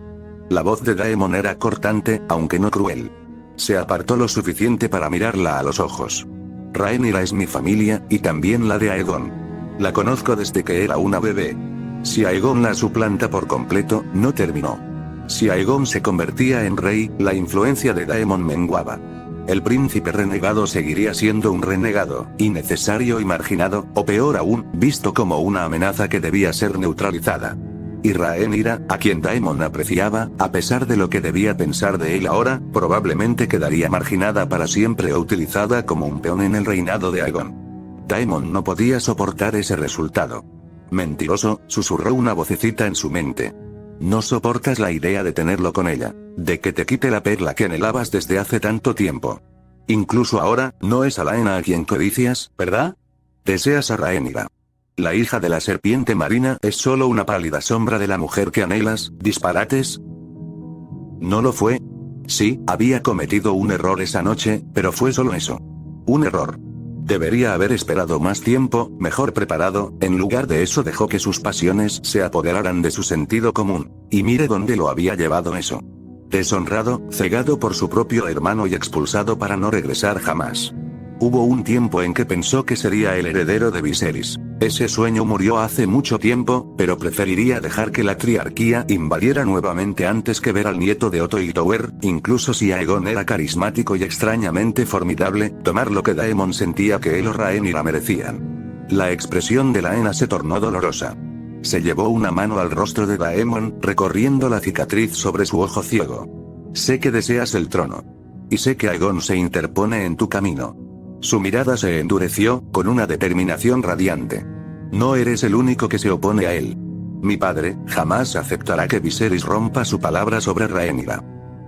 La voz de Daemon era cortante, aunque no cruel. Se apartó lo suficiente para mirarla a los ojos. Rhaenyra es mi familia, y también la de Aegon. La conozco desde que era una bebé. Si Aegon la suplanta por completo, no terminó. Si Aegon se convertía en rey, la influencia de Daemon menguaba. El príncipe renegado seguiría siendo un renegado, innecesario y marginado, o peor aún, visto como una amenaza que debía ser neutralizada. Y Rhaenyra, a quien Daemon apreciaba, a pesar de lo que debía pensar de él ahora, probablemente quedaría marginada para siempre o utilizada como un peón en el reinado de Aegon. Daemon no podía soportar ese resultado. Mentiroso, susurró una vocecita en su mente. No soportas la idea de tenerlo con ella, de que te quite la perla que anhelabas desde hace tanto tiempo. Incluso ahora, no es a Laena a quien codicias, ¿verdad? Deseas a Rhaenyra. La hija de la serpiente marina es solo una pálida sombra de la mujer que anhelas. ¿Disparates? ¿No lo fue? Sí, había cometido un error esa noche, pero fue solo eso. Un error. Debería haber esperado más tiempo, mejor preparado, en lugar de eso dejó que sus pasiones se apoderaran de su sentido común. Y mire dónde lo había llevado eso. Deshonrado, cegado por su propio hermano y expulsado para no regresar jamás. Hubo un tiempo en que pensó que sería el heredero de Viserys. Ese sueño murió hace mucho tiempo, pero preferiría dejar que la triarquía invadiera nuevamente antes que ver al nieto de Otto Hightower, incluso si Aegon era carismático y extrañamente formidable, tomar lo que Daemon sentía que él o Rhaenyra merecían. La expresión de Laena se tornó dolorosa. Se llevó una mano al rostro de Daemon, recorriendo la cicatriz sobre su ojo ciego. Sé que deseas el trono. Y sé que Aegon se interpone en tu camino. Su mirada se endureció, con una determinación radiante. No eres el único que se opone a él. Mi padre jamás aceptará que Viserys rompa su palabra sobre Rhaenyra.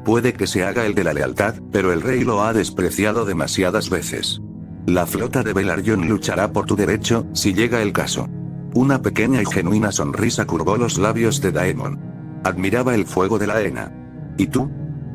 Puede que se haga el de la lealtad, pero el rey lo ha despreciado demasiadas veces. La flota de Velaryon luchará por tu derecho, si llega el caso. Una pequeña y genuina sonrisa curvó los labios de Daemon. Admiraba el fuego de Laena. ¿Y tú?,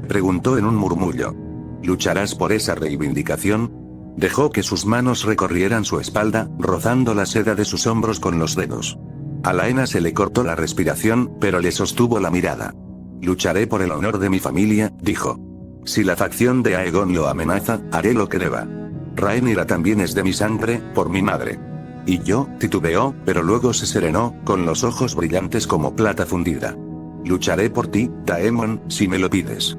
preguntó en un murmullo. ¿Lucharás por esa reivindicación? Dejó que sus manos recorrieran su espalda, rozando la seda de sus hombros con los dedos. A Laena se le cortó la respiración, pero le sostuvo la mirada. Lucharé por el honor de mi familia, dijo. Si la facción de Aegon lo amenaza, haré lo que deba. Rhaenyra también es de mi sangre, por mi madre. Y yo, titubeó, pero luego se serenó, con los ojos brillantes como plata fundida. Lucharé por ti, Daemon, si me lo pides.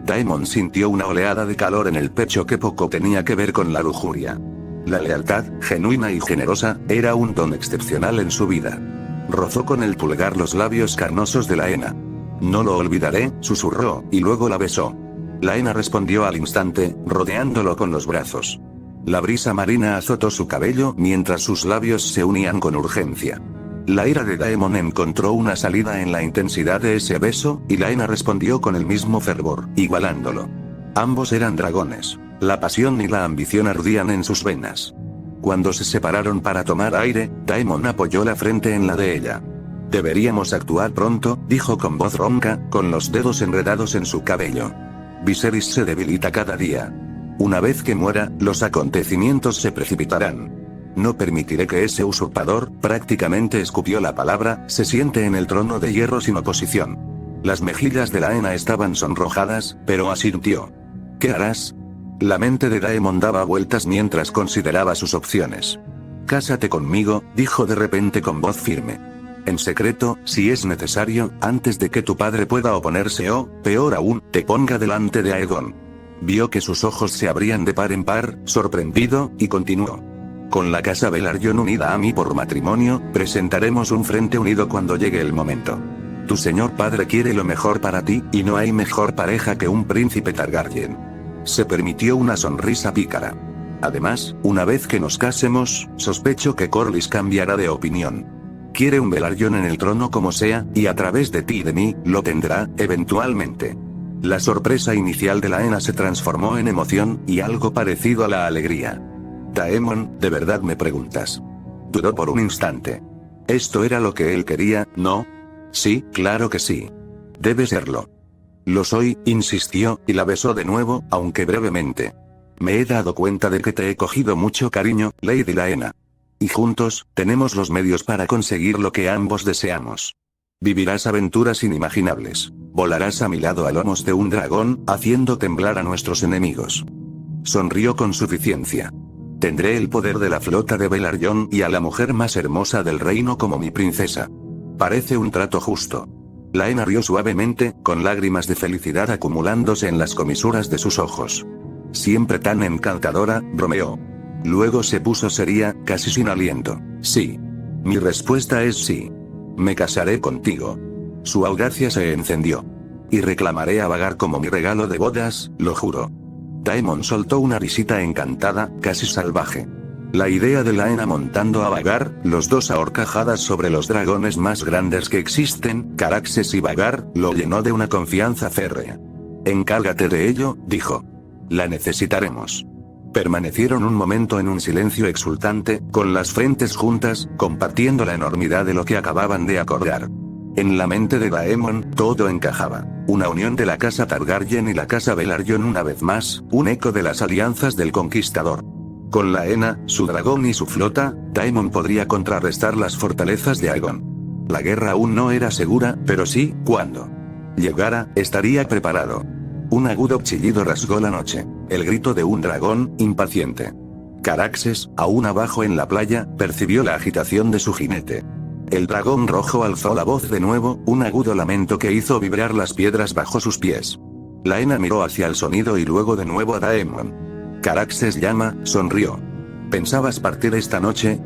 Daemon sintió una oleada de calor en el pecho que poco tenía que ver con la lujuria. La lealtad, genuina y generosa, era un don excepcional en su vida. Rozó con el pulgar los labios carnosos de Laena. No lo olvidaré, susurró, y luego la besó. Laena respondió al instante, rodeándolo con los brazos. La brisa marina azotó su cabello mientras sus labios se unían con urgencia. La ira de Daemon encontró una salida en la intensidad de ese beso, y Laena respondió con el mismo fervor, igualándolo. Ambos eran dragones. La pasión y la ambición ardían en sus venas. Cuando se separaron para tomar aire, Daemon apoyó la frente en la de ella. Deberíamos actuar pronto, dijo con voz ronca, con los dedos enredados en su cabello. Viserys se debilita cada día. Una vez que muera, los acontecimientos se precipitarán. No permitiré que ese usurpador, prácticamente escupió la palabra, se siente en el trono de hierro sin oposición. Las mejillas de Laena estaban sonrojadas, pero asintió. ¿Qué harás? La mente de Daemon daba vueltas mientras consideraba sus opciones. Cásate conmigo, dijo de repente con voz firme. En secreto, si es necesario, antes de que tu padre pueda oponerse o, peor aún, te ponga delante de Aegon. Vio que sus ojos se abrían de par en par, sorprendido, y continuó. Con la casa Velaryon unida a mí por matrimonio, presentaremos un frente unido cuando llegue el momento. Tu señor padre quiere lo mejor para ti, y no hay mejor pareja que un príncipe Targaryen. Se permitió una sonrisa pícara. Además, una vez que nos casemos, sospecho que Corlys cambiará de opinión. Quiere un Velaryon en el trono como sea, y a través de ti y de mí, lo tendrá, eventualmente. La sorpresa inicial de Laena se transformó en emoción, y algo parecido a la alegría. Daemon, ¿de verdad me preguntas? Dudó por un instante. ¿Esto era lo que él quería, no? Sí, claro que sí. Debe serlo. Lo soy, insistió, y la besó de nuevo, aunque brevemente. Me he dado cuenta de que te he cogido mucho cariño, Lady Laena. Y juntos, tenemos los medios para conseguir lo que ambos deseamos. Vivirás aventuras inimaginables. Volarás a mi lado a lomos de un dragón, haciendo temblar a nuestros enemigos. Sonrió con suficiencia. Tendré el poder de la flota de Velaryon y a la mujer más hermosa del reino como mi princesa. Parece un trato justo. Laena rió suavemente, con lágrimas de felicidad acumulándose en las comisuras de sus ojos. Siempre tan encantadora, bromeó. Luego se puso seria, casi sin aliento. Sí. Mi respuesta es sí. Me casaré contigo. Su audacia se encendió. Y reclamaré a Vhagar como mi regalo de bodas, lo juro. Daemon soltó una risita encantada, casi salvaje. La idea de Laena montando a Vhagar, los dos a horcajadas sobre los dragones más grandes que existen, Caraxes y Vhagar, lo llenó de una confianza férrea. Encárgate de ello, dijo. La necesitaremos. Permanecieron un momento en un silencio exultante, con las frentes juntas, compartiendo la enormidad de lo que acababan de acordar. En la mente de Daemon, todo encajaba. Una unión de la casa Targaryen y la casa Velaryon una vez más, un eco de las alianzas del conquistador. Con Laena, su dragón y su flota, Daemon podría contrarrestar las fortalezas de Aegon. La guerra aún no era segura, pero sí, cuando llegara, estaría preparado. Un agudo chillido rasgó la noche. El grito de un dragón, impaciente. Caraxes, aún abajo en la playa, percibió la agitación de su jinete. El dragón rojo alzó la voz de nuevo, un agudo lamento que hizo vibrar las piedras bajo sus pies. Laena miró hacia el sonido y luego de nuevo a Daemon. Caraxes llama, sonrió. ¿Pensabas partir esta noche?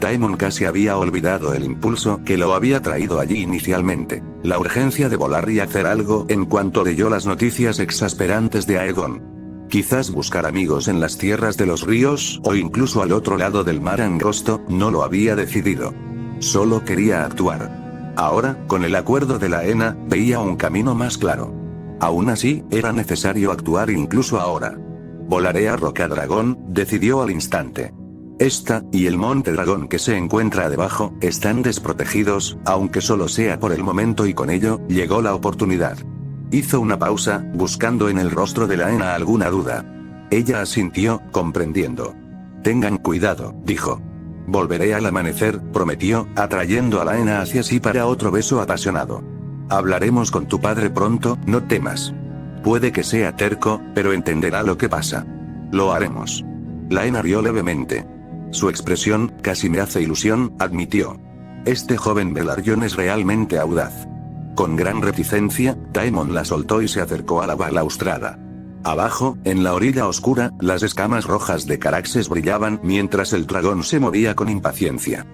Daemon casi había olvidado el impulso que lo había traído allí inicialmente, la urgencia de volar y hacer algo en cuanto leyó las noticias exasperantes de Aegon. Quizás buscar amigos en las tierras de los ríos, o incluso al otro lado del mar angosto, no lo había decidido. Solo quería actuar. Ahora, con el acuerdo de la Ena, veía un camino más claro. Aún así, era necesario actuar incluso ahora. Volaré a Rocadragón, decidió al instante. Esta, y el Monte Dragón que se encuentra debajo, están desprotegidos, aunque solo sea por el momento, y con ello, llegó la oportunidad. Hizo una pausa, buscando en el rostro de la Ena alguna duda. Ella asintió, comprendiendo. Tengan cuidado, dijo. Volveré al amanecer, prometió, atrayendo a la Ena hacia sí para otro beso apasionado. Hablaremos con tu padre pronto, no temas. Puede que sea terco, pero entenderá lo que pasa. Lo haremos. La Ena rió levemente. Su expresión, casi me hace ilusión, admitió. Este joven Velaryon es realmente audaz. Con gran reticencia, Daemon la soltó y se acercó a la balaustrada. Abajo, en la orilla oscura, las escamas rojas de Caraxes brillaban mientras el dragón se movía con impaciencia.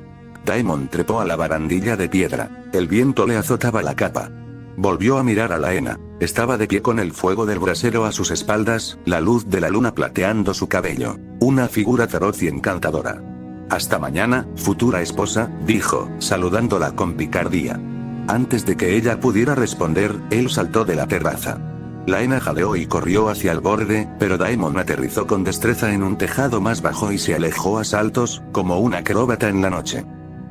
Daemon trepó a la barandilla de piedra. El viento le azotaba la capa. Volvió a mirar a la Ena. Estaba de pie con el fuego del brasero a sus espaldas, la luz de la luna plateando su cabello. Una figura feroz y encantadora. Hasta mañana, futura esposa, dijo, saludándola con picardía. Antes de que ella pudiera responder, él saltó de la terraza. La Ena jadeó y corrió hacia el borde, pero Daemon aterrizó con destreza en un tejado más bajo y se alejó a saltos, como un acróbata en la noche.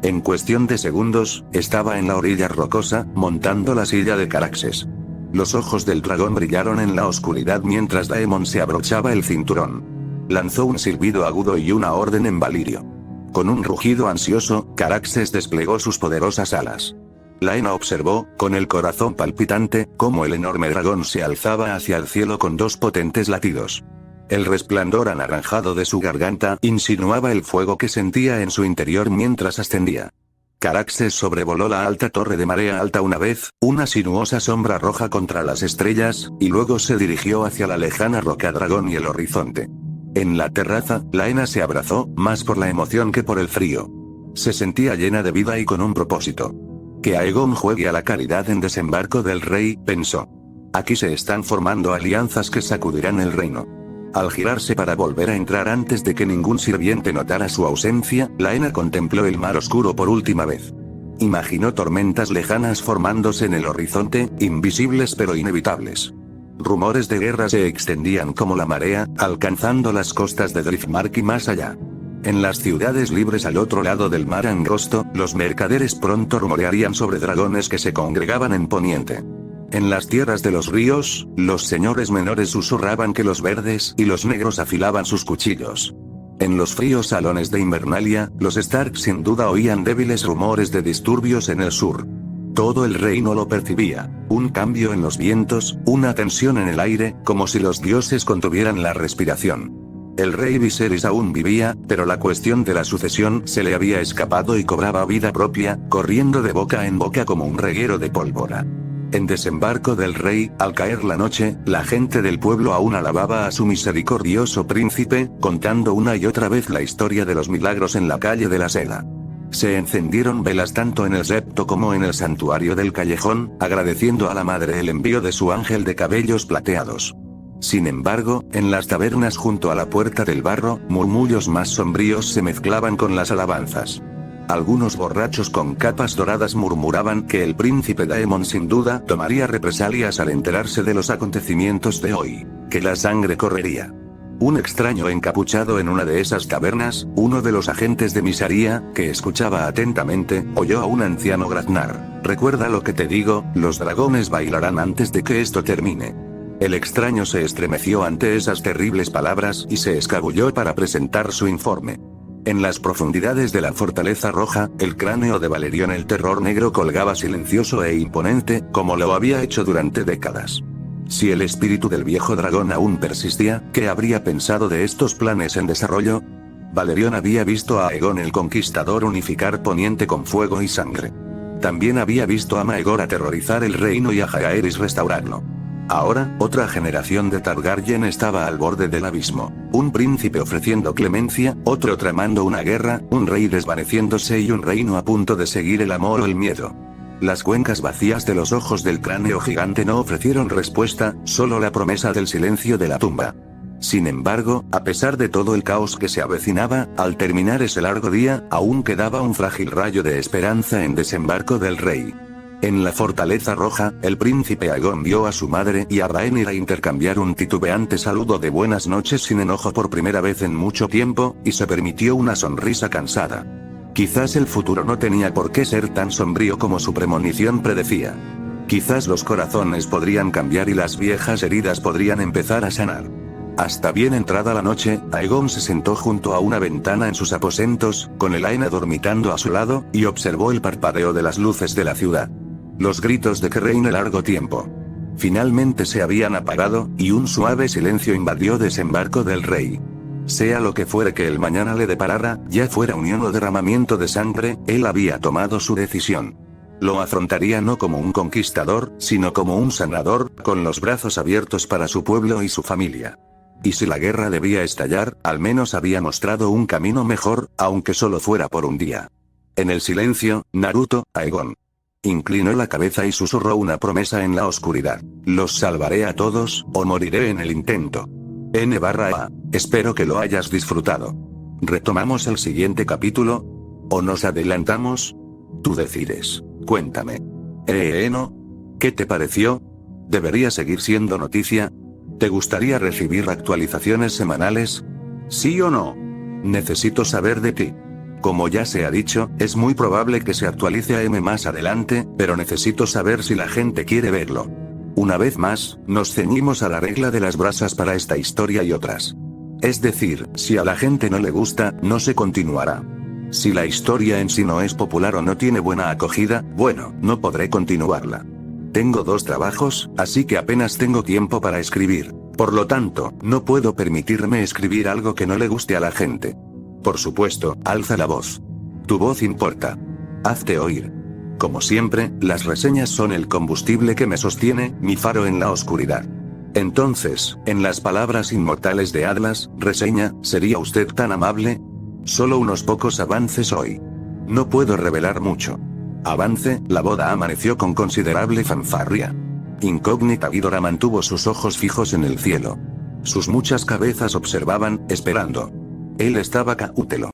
En cuestión de segundos, estaba en la orilla rocosa, montando la silla de Caraxes. Los ojos del dragón brillaron en la oscuridad mientras Daemon se abrochaba el cinturón. Lanzó un silbido agudo y una orden en valirio. Con un rugido ansioso, Caraxes desplegó sus poderosas alas. La Ena observó, con el corazón palpitante, cómo el enorme dragón se alzaba hacia el cielo con dos potentes latidos. El resplandor anaranjado de su garganta insinuaba el fuego que sentía en su interior mientras ascendía. Caraxes sobrevoló la alta torre de Marea Alta una vez, una sinuosa sombra roja contra las estrellas, y luego se dirigió hacia la lejana Rocadragón y el horizonte. En la terraza, la Ena se abrazó, más por la emoción que por el frío. Se sentía llena de vida y con un propósito. Que Aegon juegue a la caridad en desembarco del rey, pensó. Aquí se están formando alianzas que sacudirán el reino. Al girarse para volver a entrar antes de que ningún sirviente notara su ausencia, la Ena contempló el mar oscuro por última vez. Imaginó tormentas lejanas formándose en el horizonte, invisibles pero inevitables. Rumores de guerra se extendían como la marea, alcanzando las costas de Driftmark y más allá. En las ciudades libres al otro lado del mar angosto, los mercaderes pronto rumorearían sobre dragones que se congregaban en Poniente. En las tierras de los ríos, los señores menores susurraban que los verdes y los negros afilaban sus cuchillos. En los fríos salones de Invernalia, los Stark sin duda oían débiles rumores de disturbios en el sur. Todo el reino lo percibía, un cambio en los vientos, una tensión en el aire, como si los dioses contuvieran la respiración. El rey Viserys aún vivía, pero la cuestión de la sucesión se le había escapado y cobraba vida propia, corriendo de boca en boca como un reguero de pólvora. En desembarco del rey, al caer la noche, la gente del pueblo aún alababa a su misericordioso príncipe, contando una y otra vez la historia de los milagros en la calle de la Seda. Se encendieron velas tanto en el septo como en el santuario del callejón, agradeciendo a la madre el envío de su ángel de cabellos plateados. Sin embargo, en las tabernas junto a la puerta del barro, murmullos más sombríos se mezclaban con las alabanzas. Algunos borrachos con capas doradas murmuraban que el príncipe Daemon sin duda tomaría represalias al enterarse de los acontecimientos de hoy, que la sangre correría. Un extraño encapuchado en una de esas tabernas, uno de los agentes de Mysaria, que escuchaba atentamente, oyó a un anciano graznar. «Recuerda lo que te digo, los dragones bailarán antes de que esto termine». El extraño se estremeció ante esas terribles palabras y se escabulló para presentar su informe. En las profundidades de la Fortaleza Roja, el cráneo de Valerion el Terror Negro colgaba silencioso e imponente, como lo había hecho durante décadas. Si el espíritu del viejo dragón aún persistía, ¿qué habría pensado de estos planes en desarrollo? Valerion había visto a Aegon el Conquistador unificar Poniente con fuego y sangre. También había visto a Maegor aterrorizar el reino y a Jaehaerys restaurarlo. Ahora, otra generación de Targaryen estaba al borde del abismo. Un príncipe ofreciendo clemencia, otro tramando una guerra, un rey desvaneciéndose y un reino a punto de seguir el amor o el miedo. Las cuencas vacías de los ojos del cráneo gigante no ofrecieron respuesta, solo la promesa del silencio de la tumba. Sin embargo, a pesar de todo el caos que se avecinaba, al terminar ese largo día, aún quedaba un frágil rayo de esperanza en desembarco del rey. En la Fortaleza Roja, el príncipe Aegon vio a su madre y a Rhaenyra intercambiar un titubeante saludo de buenas noches sin enojo por primera vez en mucho tiempo, y se permitió una sonrisa cansada. Quizás el futuro no tenía por qué ser tan sombrío como su premonición predecía. Quizás los corazones podrían cambiar y las viejas heridas podrían empezar a sanar. Hasta bien entrada la noche, Aegon se sentó junto a una ventana en sus aposentos, con Elaena dormitando a su lado, y observó el parpadeo de las luces de la ciudad. Los gritos de que reine largo tiempo finalmente se habían apagado, y un suave silencio invadió desembarco del rey. Sea lo que fuere que el mañana le deparara, ya fuera unión o derramamiento de sangre, él había tomado su decisión. Lo afrontaría no como un conquistador, sino como un sanador, con los brazos abiertos para su pueblo y su familia. Y si la guerra debía estallar, al menos había mostrado un camino mejor, aunque solo fuera por un día. En el silencio, Naruto, Aegon inclinó la cabeza y susurró una promesa en la oscuridad. Los salvaré a todos, o moriré en el intento. N/A. Espero que lo hayas disfrutado. ¿Retomamos el siguiente capítulo? ¿O nos adelantamos? Tú decides. Cuéntame. ¿No? ¿Qué te pareció? ¿Debería seguir siendo noticia? ¿Te gustaría recibir actualizaciones semanales? ¿Sí o no? Necesito saber de ti. Como ya se ha dicho, es muy probable que se actualice a M más adelante, pero necesito saber si la gente quiere verlo. Una vez más, nos ceñimos a la regla de las brasas para esta historia y otras. Es decir, si a la gente no le gusta, no se continuará. Si la historia en sí no es popular o no tiene buena acogida, bueno, no podré continuarla. Tengo 2 trabajos, así que apenas tengo tiempo para escribir. Por lo tanto, no puedo permitirme escribir algo que no le guste a la gente. Por supuesto, alza la voz. Tu voz importa. Hazte oír. Como siempre, las reseñas son el combustible que me sostiene, mi faro en la oscuridad. Entonces, en las palabras inmortales de Atlas, reseña, ¿sería usted tan amable? Solo unos pocos avances hoy. No puedo revelar mucho. Avance, la boda amaneció con considerable fanfarria. Incógnita Ghidorah mantuvo sus ojos fijos en el cielo. Sus muchas cabezas observaban, esperando. Él estaba caútelo.